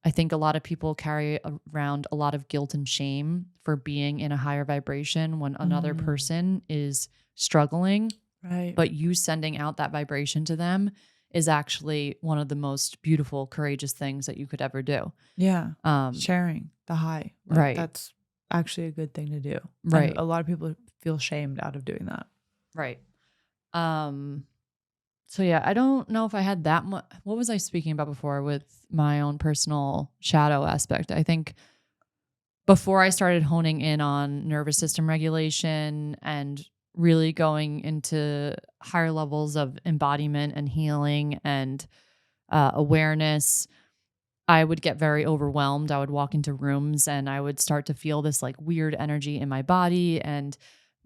I think a lot of people carry around a lot of guilt and shame for being in a higher vibration when another person is struggling. Right. But you sending out that vibration to them is actually one of the most beautiful, courageous things that you could ever do. Yeah. Um, Sharing the high. Right. That's actually a good thing to do. Right. And a lot of people feel shamed out of doing that. Right. So yeah, I don't know if I had that much. What was I speaking about before with my own personal shadow aspect? I think before I started honing in on nervous system regulation and really going into higher levels of embodiment and healing and awareness, I would get very overwhelmed. I would walk into rooms and I would start to feel this like weird energy in my body. And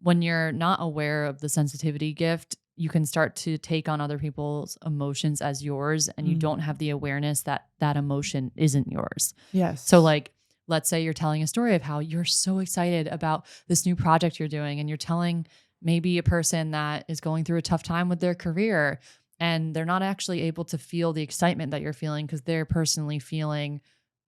when you're not aware of the sensitivity gift, you can start to take on other people's emotions as yours, and you don't have the awareness that that emotion isn't yours. Yes. So like, let's say you're telling a story of how you're so excited about this new project you're doing, and you're telling maybe a person that is going through a tough time with their career, and they're not actually able to feel the excitement that you're feeling because they're personally feeling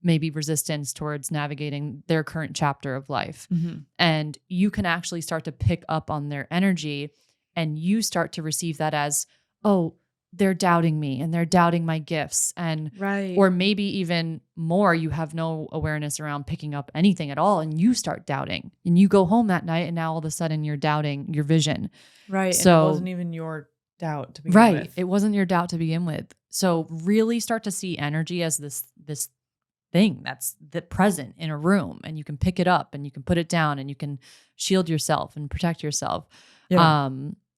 maybe resistance towards navigating their current chapter of life. Mhm. And you can actually start to pick up on their energy, and you start to receive that as, oh, they're doubting me and they're doubting my gifts. And, Right. or maybe even more, you have no awareness around picking up anything at all. And you start doubting, and you go home that night and now all of a sudden you're doubting your vision. Right. So and it wasn't even your doubt to begin right. with. It wasn't your doubt to begin with. So really start to see energy as this thing that's present in a room, and you can pick it up and you can put it down and you can shield yourself and protect yourself. Yeah.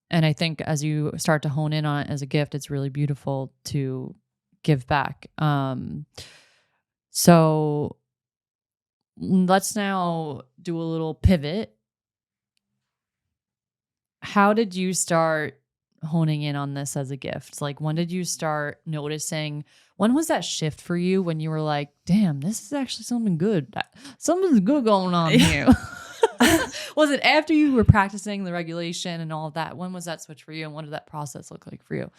And I think as you start to hone in on it as a gift, it's really beautiful to give back. So let's now do a little pivot. How did you start honing in on this as a gift? Like, when did you start noticing? When was that shift for you when you were like, damn, this is actually something good? Something's good going on here. Was it after you were practicing the regulation and all of that? When was that switch for you, and what did that process look like for you?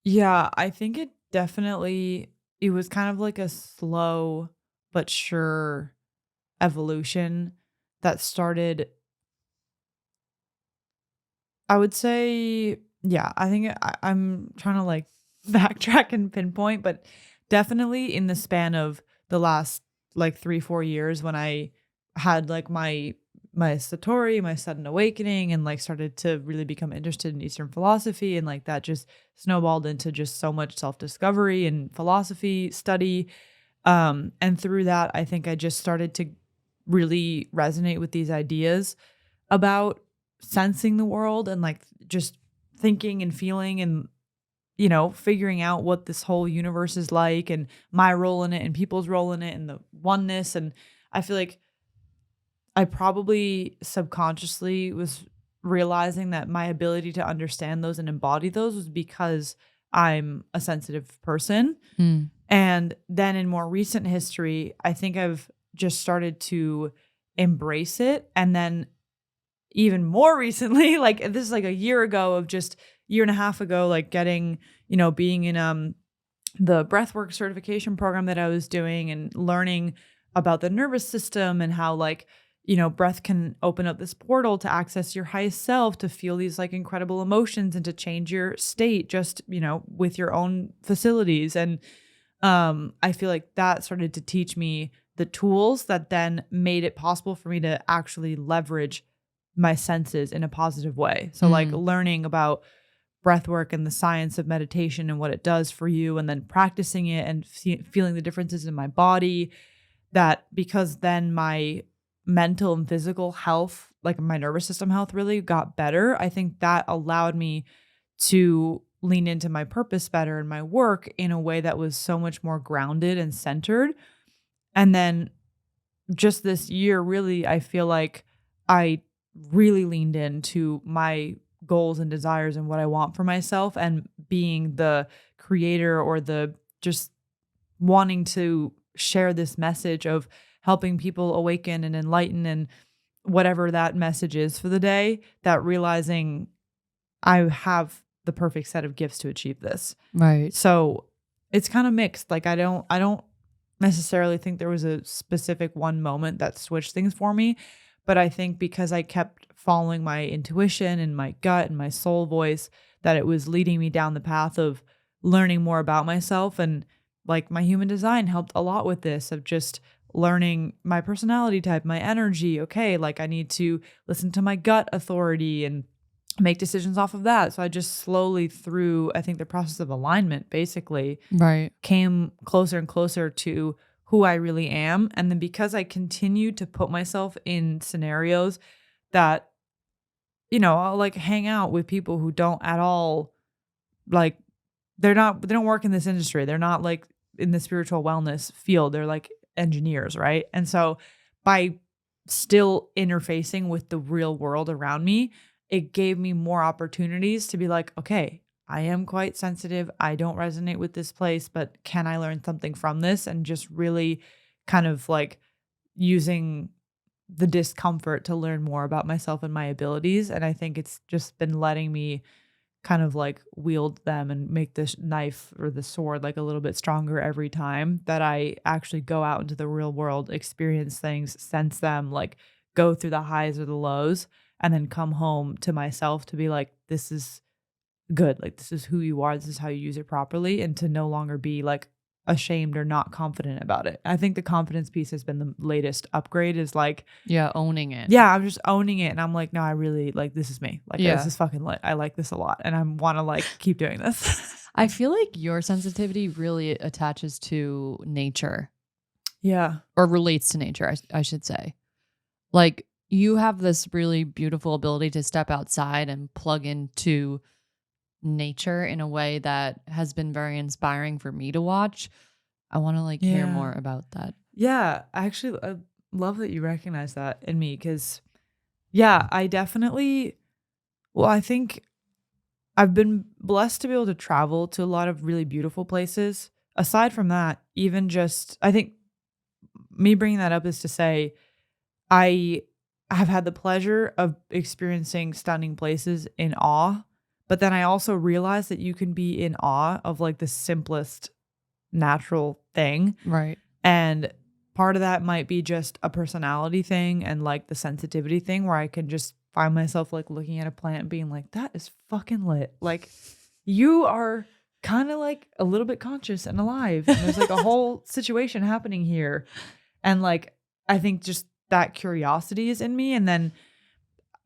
Yeah, I think it was kind of like a slow but sure evolution that started, I would say, yeah, I think I'm trying to like backtrack and pinpoint, but definitely in the span of the last like 3-4 years when I had like my satori, my sudden awakening, and like started to really become interested in Eastern philosophy, and like that just snowballed into just so much self-discovery and philosophy study. And through that, I think I just started to really resonate with these ideas about sensing the world and like just thinking and feeling and, you know, figuring out what this whole universe is like and my role in it and people's role in it and the oneness. And I feel like I probably subconsciously was realizing that my ability to understand those and embody those was because I'm a sensitive person. Mm. And then in more recent history, I think I've just started to embrace it. And then even more recently, like this is like a year ago of just year and a half ago, like getting, you know, being in the breathwork certification program that I was doing and learning about the nervous system and how like, you know, breath can open up this portal to access your highest self, to feel these like incredible emotions and to change your state just, you know, with your own facilities. And I feel like that started to teach me the tools that then made it possible for me to actually leverage my senses in a positive way. So like learning about breath work and the science of meditation and what it does for you, and then practicing it and feeling the differences in my body, that because then my mental and physical health, like my nervous system health, really got better. I think that allowed me to lean into my purpose better in my work in a way that was so much more grounded and centered. And then just this year, really, I feel like I really leaned into my goals and desires and what I want for myself, and being the creator or the just wanting to share this message of helping people awaken and enlighten and whatever that message is for the day, that realizing I have the perfect set of gifts to achieve this. Right. So it's kind of mixed. Like I don't necessarily think there was a specific one moment that switched things for me, but I think because I kept following my intuition and my gut and my soul voice, that it was leading me down the path of learning more about myself. And like my human design helped a lot with this, of just learning my personality type, my energy. Okay, like I need to listen to my gut authority and make decisions off of that. So I just slowly, through, I think, the process of alignment, basically Right. came closer and closer to who I really am. And then because I continued to put myself in scenarios that, I'll like hang out with people who don't at all, like, they don't work in this industry. They're not like in the spiritual wellness field. They're like engineers, right? And so by still interfacing with the real world around me, it gave me more opportunities to be like, okay, I am quite sensitive. I don't resonate with this place, but can I learn something from this? And just really kind of like using the discomfort to learn more about myself and my abilities. And I think it's just been letting me kind of like wield them and make this knife or the sword like a little bit stronger every time that I actually go out into the real world, experience things, sense them, like go through the highs or the lows, and then come home to myself to be like, this is good. Like, this is who you are. This is how you use it properly. And to no longer be like ashamed or not confident about it. I think the confidence piece has been the latest upgrade, is like, Yeah, owning it. yeah, I'm just owning it. And I'm like, no, I really like, this is me. Like, Yeah. this is fucking lit. I like this a lot. And I want to like keep doing this. I feel like your sensitivity really attaches to nature, Yeah. or relates to nature, I should say. Like, you have this really beautiful ability to step outside and plug into nature in a way that has been very inspiring for me to watch. I want to like hear Yeah. more about that. Yeah. Actually, I love that you recognize that in me, because, yeah, I definitely, well, I think I've been blessed to be able to travel to a lot of really beautiful places. Aside from that, even just, I think me bringing that up is to say, I have had the pleasure of experiencing stunning places in awe, but then I also realized that you can be in awe of like the simplest natural thing. Right. And part of that might be just a personality thing and like the sensitivity thing, where I can just find myself like looking at a plant and being like, that is fucking lit. Like, you are kind of like a little bit conscious and alive. And there's like a whole situation happening here. And like, I think just that curiosity is in me. And then,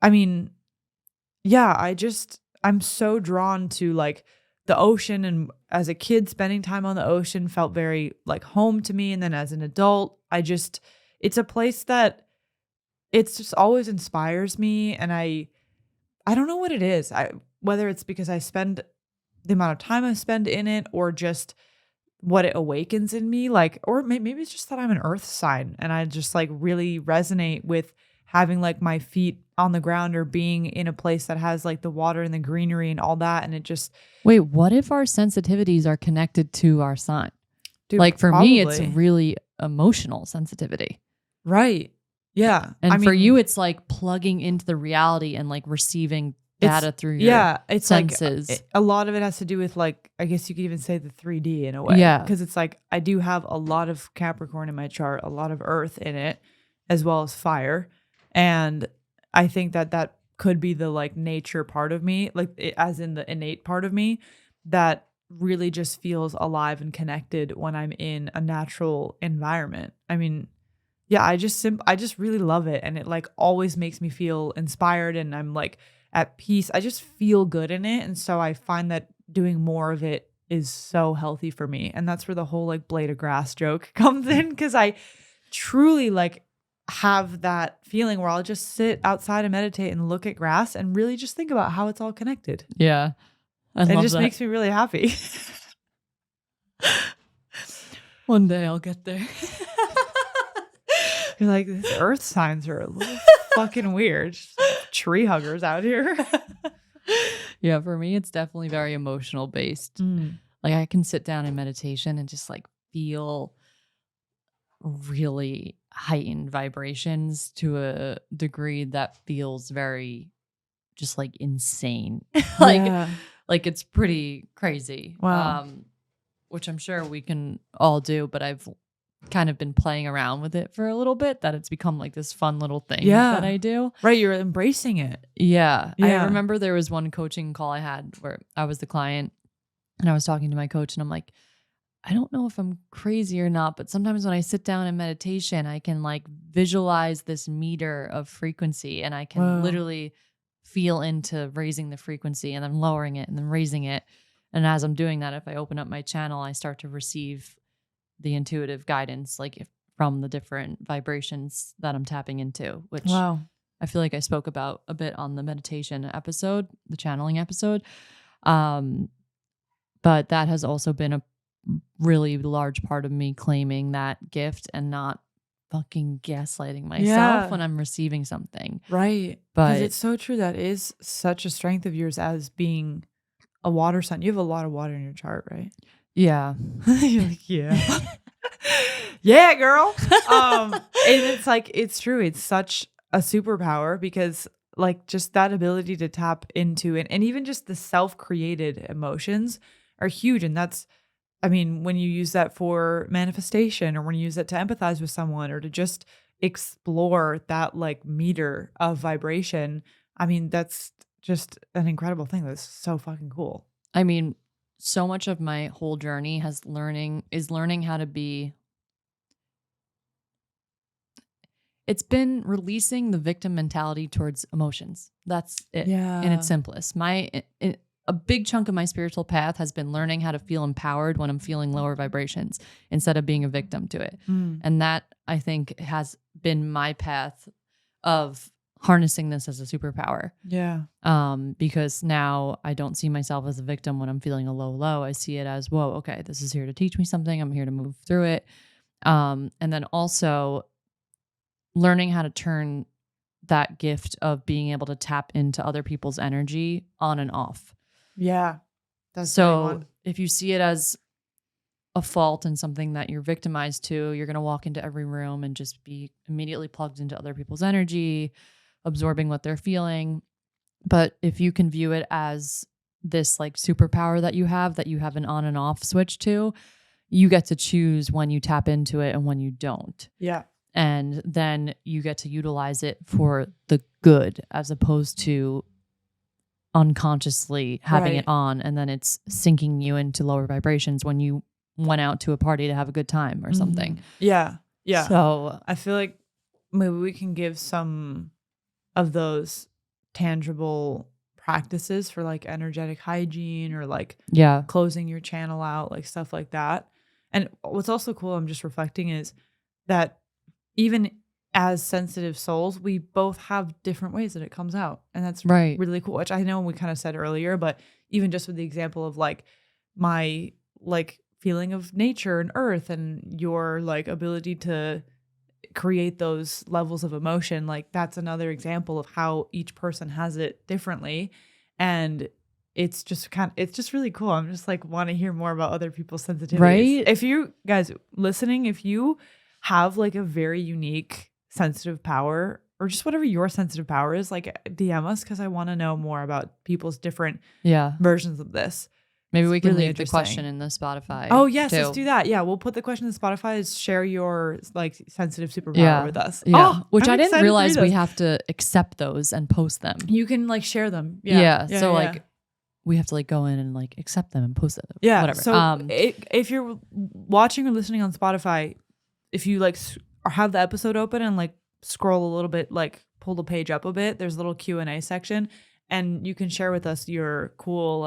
I mean, yeah, I'm so drawn to like the ocean. And as a kid, spending time on the ocean felt very like home to me. And then as an adult, it's a place that it's just always inspires me. And I don't know what it is. Whether it's because I spend the amount of time I spend in it, or just what it awakens in me, like, or maybe it's just that I'm an earth sign and I just like really resonate with having like my feet on the ground, or being in a place that has like the water and the greenery and all that. And it just, Wait, what if our sensitivities are connected to our sign? dude, Like for me, it's probably. really emotional sensitivity. Right. Yeah. And for you, it's like plugging into the reality and like receiving data through your it's senses. like a lot of it has to do with like, I guess you could even say the 3D in a way. Yeah. Because it's like, I do have a lot of Capricorn in my chart, a lot of earth in it, as well as fire. And I think that could be the like nature part of me, like as in the innate part of me, that really just feels alive and connected when I'm in a natural environment. I mean, yeah, I just really love it. And it like always makes me feel inspired. And I'm like, at peace. I just feel good in it. And so I find that doing more of it is so healthy for me. And that's where the whole like blade of grass joke comes in, because I truly like have that feeling where I'll just sit outside and meditate and look at grass and really just think about how it's all connected. Yeah. It just makes me really happy. One day I'll get there. You're like, these earth signs are a little fucking weird. Just tree huggers out here. Yeah, for me, it's definitely very emotional based. Like I can sit down in meditation and just like feel really heightened vibrations to a degree that feels very just like insane. Like it's pretty crazy. Wow. Which I'm sure we can all do, but I've kind of been playing around with it for a little bit, that it's become like this fun little thing that I do. Right. You're embracing it. Yeah. Yeah. I remember there was one coaching call I had where I was the client and I was talking to my coach and I'm like, I don't know if I'm crazy or not, but sometimes when I sit down in meditation, I can like visualize this meter of frequency and I can literally feel into raising the frequency and then lowering it and then raising it. And as I'm doing that, if I open up my channel, I start to receive the intuitive guidance, like from the different vibrations that I'm tapping into, which I feel like I spoke about a bit on the meditation episode, the channeling episode. But that has also been a really large part of me claiming that gift and not fucking gaslighting myself when I'm receiving something. Right. But it's so true. That is such a strength of yours as being a water sign. You have a lot of water in your chart, right? Yeah. You're like, yeah. Yeah, girl. And it's like, it's true. It's such a superpower because like just that ability to tap into it and even just the self-created emotions are huge. And that's, I mean, when you use that for manifestation or when you use it to empathize with someone or to just explore that like meter of vibration, I mean, that's just an incredible thing. That's so fucking cool. I mean, so much of my whole journey is learning how to be. It's been releasing the victim mentality towards emotions. That's it in its simplest. A big chunk of my spiritual path has been learning how to feel empowered when I'm feeling lower vibrations instead of being a victim to it. And that I think has been my path of harnessing this as a superpower. Yeah. Because now I don't see myself as a victim when I'm feeling a low. I see it as, whoa, okay, this is here to teach me something. I'm here to move through it. And then also learning how to turn that gift of being able to tap into other people's energy on and off. Yeah. That's so if you see it as a fault and something that you're victimized to, you're going to walk into every room and just be immediately plugged into other people's energy, absorbing what they're feeling. But if you can view it as this like superpower that you have an on and off switch to, you get to choose when you tap into it and when you don't. Yeah. And then you get to utilize it for the good as opposed to unconsciously having it on and then it's sinking you into lower vibrations when you went out to a party to have a good time or something. Yeah. Yeah. So I feel like maybe we can give some of those tangible practices for like energetic hygiene or like closing your channel out, like stuff like that. And what's also cool, I'm just reflecting, is that even as sensitive souls, we both have different ways that it comes out. And that's really cool, which I know we kind of said earlier, but even just with the example of like my like feeling of nature and earth and your like ability to create those levels of emotion, like that's another example of how each person has it differently. And it's just really cool. I'm just like want to hear more about other people's sensitivities. Right. If you guys listening, if you have like a very unique sensitive power or just whatever your sensitive power is, like DM us because I want to know more about people's different versions of this. Maybe we can leave the question in the Spotify. Oh, yes, too. let's do that. Yeah, we'll put the question in Spotify is share your like sensitive superpower with us. Yeah, oh, which I didn't realize we have to accept those and post them. You can like share them. So like we have to like go in and like accept them and post them. Yeah, whatever. So if you're watching or listening on Spotify, if you like have the episode open and like scroll a little bit, like pull the page up a bit, there's a little Q&A section. and you can share with us your cool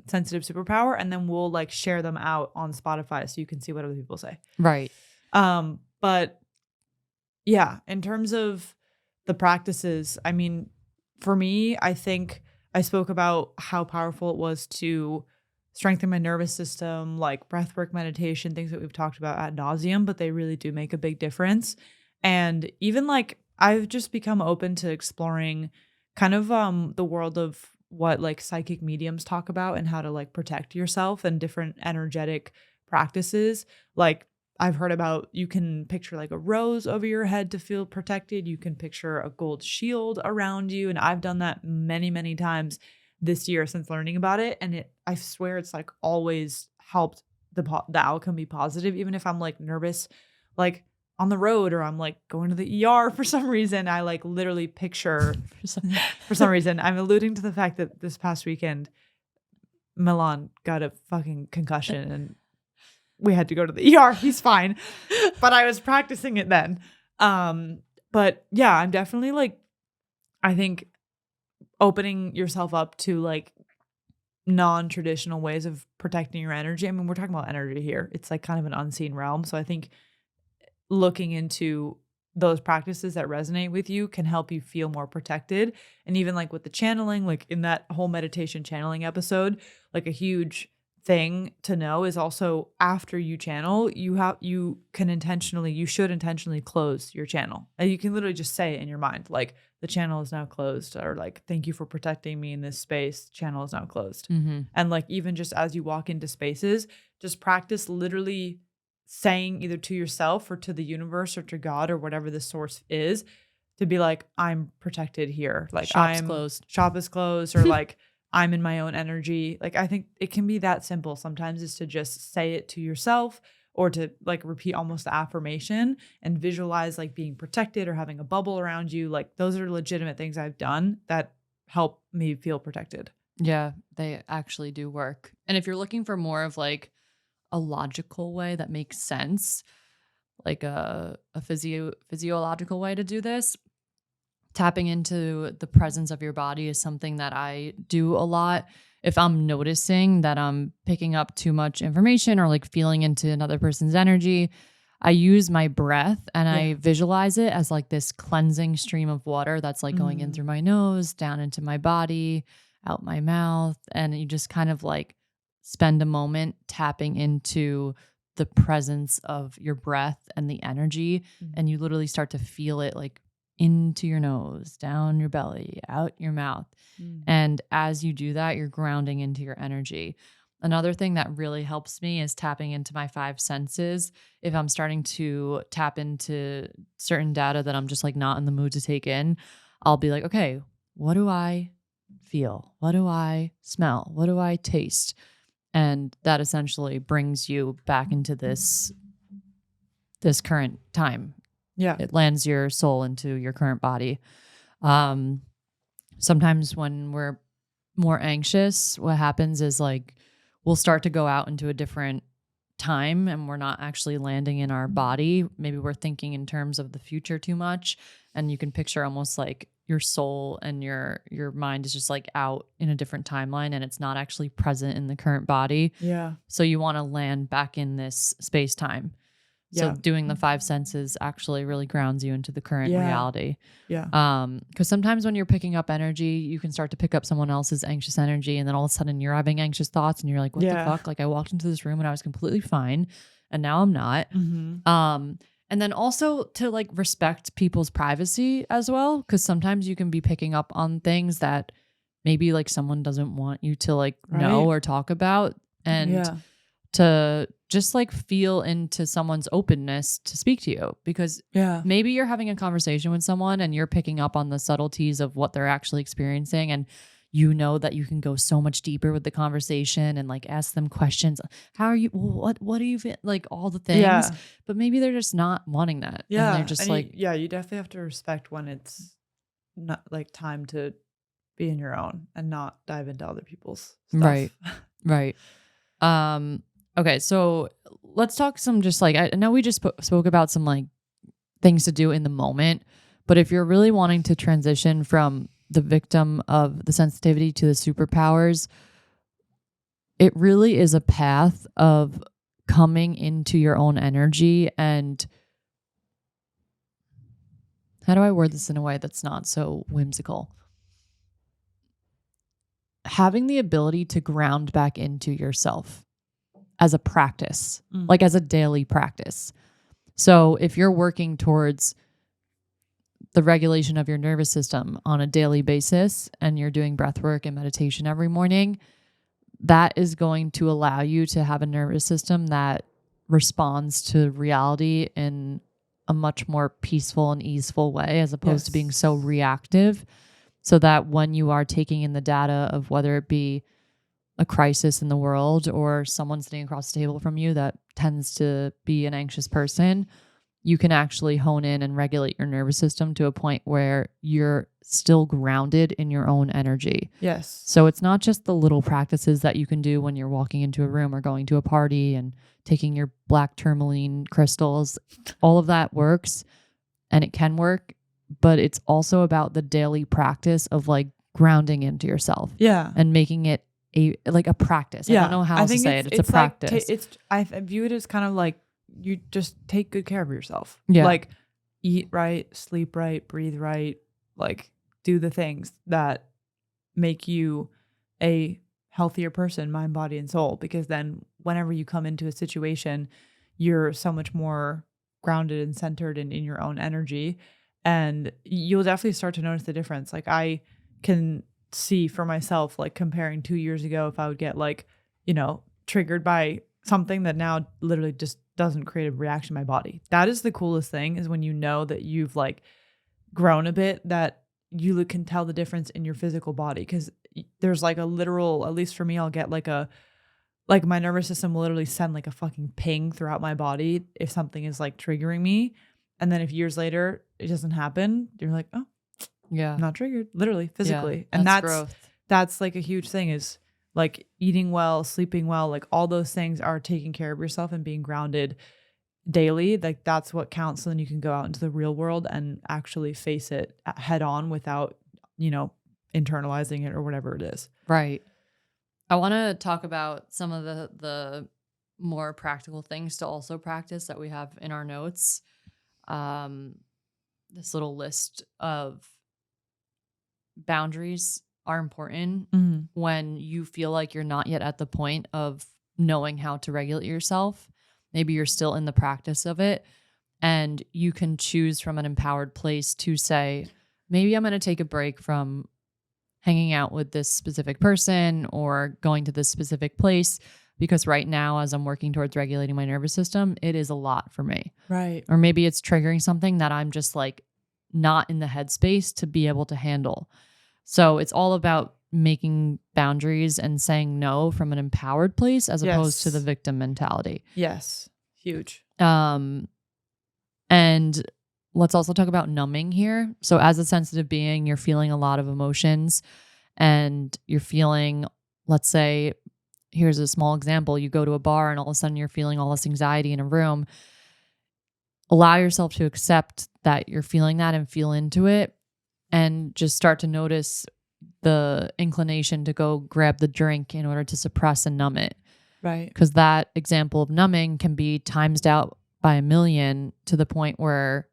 sensitive superpower, and then we'll like share them out on Spotify so you can see what other people say. Right. But yeah, in terms of the practices, I mean, for me, I think I spoke about how powerful it was to strengthen my nervous system, like breathwork, meditation, things that we've talked about ad nauseum, but they really do make a big difference. And even like I've just become open to exploring kind of the world of what like psychic mediums talk about and how to like protect yourself and different energetic practices. Like I've heard about, you can picture like a rose over your head to feel protected. You can picture a gold shield around you. And I've done that many, many times this year since learning about it. And I swear it's like always helped the outcome be positive. Even if I'm like nervous, like on the road, or I'm like going to the ER for some reason, I like literally picture for some reason, I'm alluding to the fact that this past weekend, Milan got a fucking concussion and we had to go to the ER. He's fine. But I was practicing it then. But yeah, I'm definitely like, I think opening yourself up to like non-traditional ways of protecting your energy. I mean, we're talking about energy here. It's like kind of an unseen realm. So I think looking into those practices that resonate with you can help you feel more protected. And even like with the channeling, like in that whole meditation channeling episode, like a huge thing to know is also after you channel, you should intentionally close your channel. And you can literally just say it in your mind, like the channel is now closed, or like, thank you for protecting me in this space. Channel is now closed. Mm-hmm. And like, even just as you walk into spaces, just practice literally saying either to yourself or to the universe or to God or whatever the source is, to be like, I'm protected here. Like shop is closed, or like I'm in my own energy. Like, I think it can be that simple sometimes, is to just say it to yourself, or to like repeat almost the affirmation and visualize like being protected or having a bubble around you. Like, those are legitimate things I've done that help me feel protected. Yeah, they actually do work. And if you're looking for more of like a logical way that makes sense, like a physiological way to do this, tapping into the presence of your body is something that I do a lot. If I'm noticing that I'm picking up too much information or like feeling into another person's energy, I use my breath and I visualize it as like this cleansing stream of water that's like going in through my nose, down into my body, out my mouth. And you just kind of like spend a moment tapping into the presence of your breath and the energy. And you literally start to feel it like into your nose, down your belly, out your mouth. And as you do that, you're grounding into your energy. Another thing that really helps me is tapping into my 5 senses. If I'm starting to tap into certain data that I'm just like not in the mood to take in, I'll be like, okay, what do I feel? What do I smell? What do I taste? And that essentially brings you back into this current time. Yeah. It lands your soul into your current body. Sometimes when we're more anxious, what happens is like we'll start to go out into a different time and we're not actually landing in our body. Maybe we're thinking in terms of the future too much. And you can picture almost like your soul and your mind is just like out in a different timeline and it's not actually present in the current body. Yeah. So you want to land back in this space time. So doing the 5 senses actually really grounds you into the current reality. Yeah. Because sometimes when you're picking up energy, you can start to pick up someone else's anxious energy, and then all of a sudden you're having anxious thoughts, and you're like, "What the fuck?" Like I walked into this room and I was completely fine, and now I'm not. And then also to like respect people's privacy as well, because sometimes you can be picking up on things that maybe like someone doesn't want you to like know or talk about, and to just like feel into someone's openness to speak to you, because maybe you're having a conversation with someone and you're picking up on the subtleties of what they're actually experiencing, and you know that you can go so much deeper with the conversation and like ask them questions. How are you? What do you feel? Like all the things, but maybe they're just not wanting that. Yeah. And they're just like, you definitely have to respect when it's not like time to be in your own and not dive into other people's stuff. Right. Okay, so let's talk some just like, I know we just spoke about some like things to do in the moment, but if you're really wanting to transition from the victim of the sensitivity to the superpowers, it really is a path of coming into your own energy. And how do I word this in a way that's not so whimsical? Having the ability to ground back into yourself as a practice, like as a daily practice. So if you're working towards the regulation of your nervous system on a daily basis and you're doing breath work and meditation every morning, that is going to allow you to have a nervous system that responds to reality in a much more peaceful and easeful way, as opposed to being so reactive. So that when you are taking in the data of whether it be a crisis in the world or someone sitting across the table from you that tends to be an anxious person, you can actually hone in and regulate your nervous system to a point where you're still grounded in your own energy. Yes. So it's not just the little practices that you can do when you're walking into a room or going to a party and taking your black tourmaline crystals. All of that works and it can work, but it's also about the daily practice of like grounding into yourself. Yeah. And making it a practice. Yeah. I don't know how else to say it. It's a like practice. I view it as kind of like you just take good care of yourself. Yeah. Like eat right, sleep right, breathe right, like do the things that make you a healthier person, mind, body, and soul. Because then whenever you come into a situation, you're so much more grounded and centered and in your own energy. And you'll definitely start to notice the difference. Like I can see for myself, like comparing 2 years ago, if I would get like, triggered by something that now literally just doesn't create a reaction in my body. That is the coolest thing, is when you know that you've like grown a bit, that you can tell the difference in your physical body. Because there's like a literal, at least for me, I'll get like my nervous system will literally send like a fucking ping throughout my body if something is like triggering me. And then if years later it doesn't happen, you're like, oh, yeah, I'm not triggered, literally, physically. Yeah, and that's growth. That's like a huge thing, is like eating well, sleeping well, like all those things are taking care of yourself and being grounded daily. Like that's what counts. So then you can go out into the real world and actually face it head on without, internalizing it or whatever it is. Right. I want to talk about some of the more practical things to also practice that we have in our notes. This little list of boundaries are important when you feel like you're not yet at the point of knowing how to regulate yourself. Maybe you're still in the practice of it, and you can choose from an empowered place to say, maybe I'm going to take a break from hanging out with this specific person or going to this specific place, because right now, as I'm working towards regulating my nervous system, it is a lot for me. Right. Or maybe it's triggering something that I'm just like not in the headspace to be able to handle. So it's all about making boundaries and saying no from an empowered place as opposed to the victim mentality. Yes. Huge. And let's also talk about numbing here. So as a sensitive being, you're feeling a lot of emotions and you're feeling, let's say, here's a small example. You go to a bar and all of a sudden you're feeling all this anxiety in a room. Allow yourself to accept that you're feeling that and feel into it, and just start to notice the inclination to go grab the drink in order to suppress and numb it. Right. Because that example of numbing can be times out by a million to the point where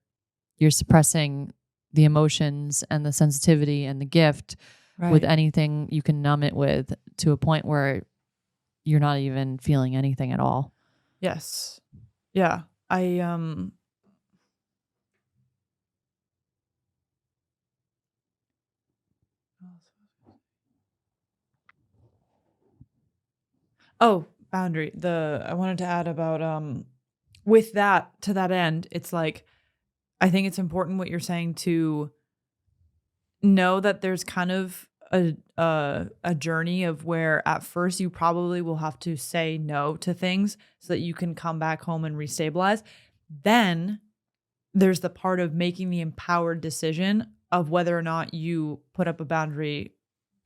you're suppressing the emotions and the sensitivity and the gift with anything you can numb it with, to a point where you're not even feeling anything at all. Yes. Yeah. Boundary. I wanted to add about with that, to that end, it's like, I think it's important what you're saying, to know that there's kind of a journey of where at first you probably will have to say no to things so that you can come back home and restabilize. Then there's the part of making the empowered decision of whether or not you put up a boundary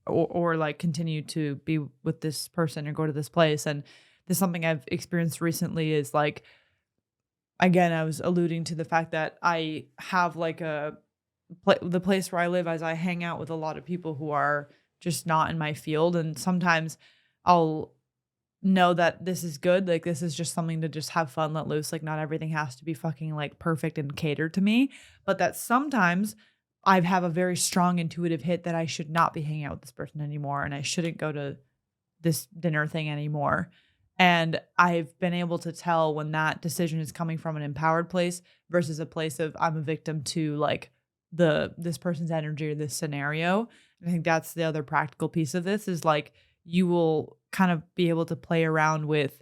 or like continue to be with this person or go to this place. And this is something I've experienced recently, is like, again, I was alluding to the fact that I have like the place where I live, as I hang out with a lot of people who are just not in my field. And sometimes I'll know that this is good. Like, this is just something to just have fun, let loose. Like, not everything has to be fucking like perfect and catered to me. But that sometimes I have a very strong intuitive hit that I should not be hanging out with this person anymore. And I shouldn't go to this dinner thing anymore. And I've been able to tell when that decision is coming from an empowered place versus a place of I'm a victim to like this person's energy or this scenario. And I think that's the other practical piece of this is like you will kind of be able to play around with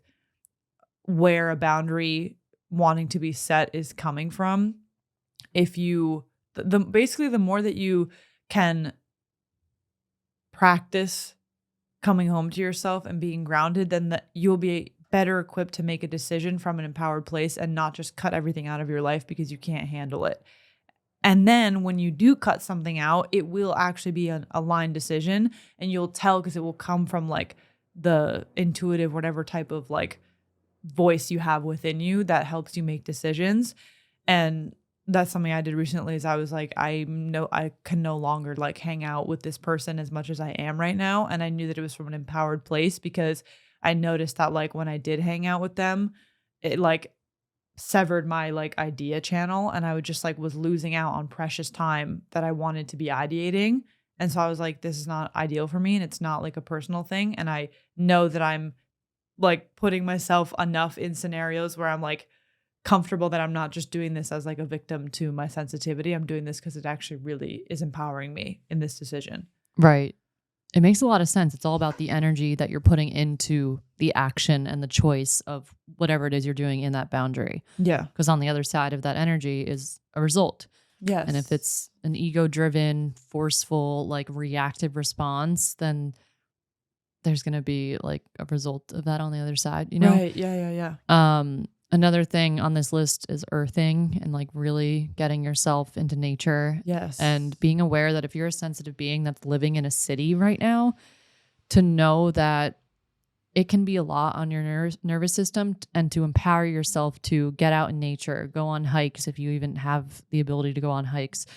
where a boundary wanting to be set is coming from. If you basically the more that you can practice coming home to yourself and being grounded, then you'll be better equipped to make a decision from an empowered place and not just cut everything out of your life because you can't handle it. And then when you do cut something out, it will actually be an aligned decision, and you'll tell because it will come from like the intuitive, whatever type of like voice you have within you that helps you make decisions. And that's something I did recently is I was like, I can no longer like hang out with this person as much as I am right now. And I knew that it was from an empowered place because I noticed that like when I did hang out with them, it like severed my like idea channel, and I would just like was losing out on precious time that I wanted to be ideating. And so I was like, this is not ideal for me, and it's not like a personal thing. And I know that I'm like putting myself enough in scenarios where I'm like comfortable that I'm not just doing this as like a victim to my sensitivity. I'm doing this because it actually really is empowering me in this decision. Right. It makes a lot of sense. It's all about the energy that you're putting into the action and the choice of whatever it is you're doing in that boundary. Yeah. Because on the other side of that energy is a result. Yes. And if it's an ego-driven, forceful, like reactive response, then there's going to be like a result of that on the other side, you know? Right. Yeah. Another thing on this list is earthing and like really getting yourself into nature. Yes. And being aware that if you're a sensitive being that's living in a city right now, to know that it can be a lot on your nervous system, and to empower yourself to get out in nature, go on hikes if you even have the ability to go on hikes,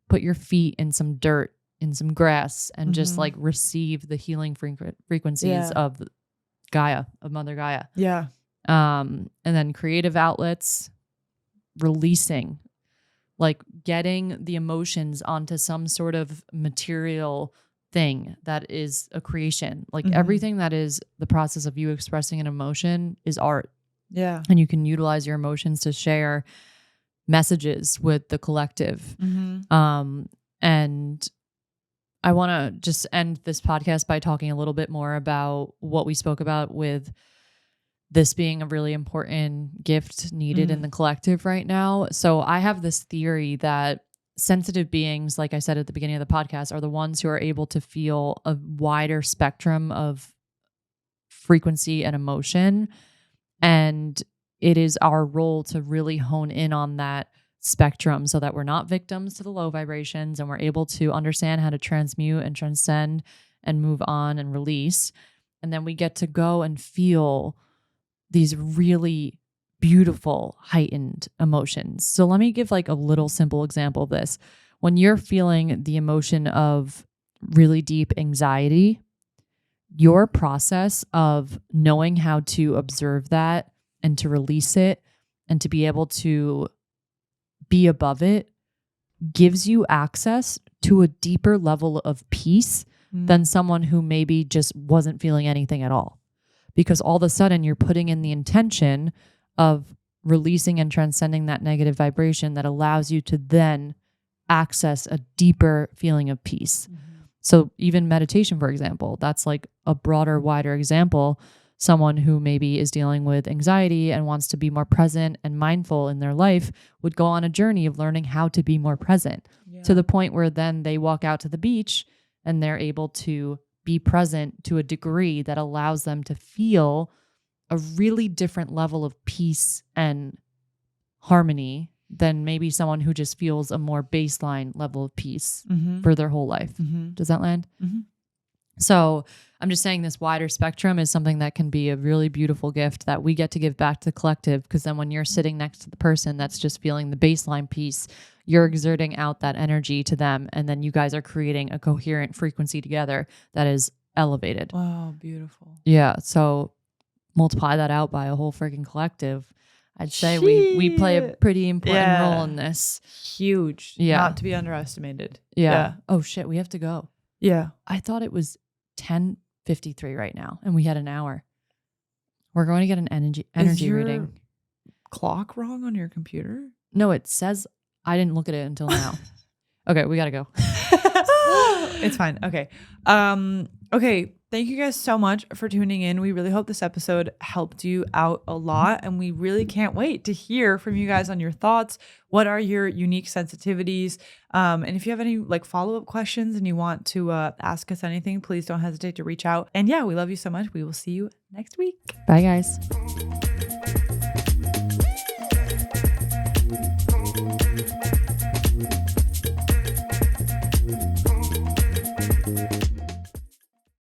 put your feet in some dirt, in some grass, and just like receive the healing frequencies of Gaia, of Mother Gaia. Yeah. And then creative outlets, releasing, like getting the emotions onto some sort of material thing that is a creation. Like everything that is the process of you expressing an emotion is art. Yeah. And you can utilize your emotions to share messages with the collective. And I want to just end this podcast by talking a little bit more about what we spoke about with this being a really important gift needed in the collective right now. So I have this theory that sensitive beings, like I said at the beginning of the podcast, are the ones who are able to feel a wider spectrum of frequency and emotion. And it is our role to really hone in on that spectrum so that we're not victims to the low vibrations, and we're able to understand how to transmute and transcend and move on and release. And then we get to go and feel these really beautiful heightened emotions. So let me give like a little simple example of this. When you're feeling the emotion of really deep anxiety, your process of knowing how to observe that and to release it and to be able to be above it gives you access to a deeper level of peace than someone who maybe just wasn't feeling anything at all. Because all of a sudden you're putting in the intention of releasing and transcending that negative vibration that allows you to then access a deeper feeling of peace. So even meditation, for example, that's like a broader, wider example. Someone who maybe is dealing with anxiety and wants to be more present and mindful in their life would go on a journey of learning how to be more present to the point where then they walk out to the beach and they're able to be present to a degree that allows them to feel a really different level of peace and harmony than maybe someone who just feels a more baseline level of peace for their whole life. Does that land? So I'm just saying this wider spectrum is something that can be a really beautiful gift that we get to give back to the collective, because then when you're sitting next to the person that's just feeling the baseline piece, you're exerting out that energy to them, and then you guys are creating a coherent frequency together that is elevated. Wow, beautiful. Yeah. So multiply that out by a whole freaking collective. I'd say we play a Shit. pretty important Yeah. role in this. Huge. Yeah. Not to be underestimated. Yeah. Yeah. Oh shit, we have to go. Yeah. I thought it was 10:53 right now, and we had an hour. We're going to get an energy your reading. Clock wrong on your computer? No, it says I didn't look at it until now. Okay, we gotta go. It's fine. Okay. Okay. Thank you guys so much for tuning in. We really hope this episode helped you out a lot. And we really can't wait to hear from you guys on your thoughts. What are your unique sensitivities? And if you have any like follow-up questions and you want to ask us anything, please don't hesitate to reach out. And yeah, we love you so much. We will see you next week. Bye, guys.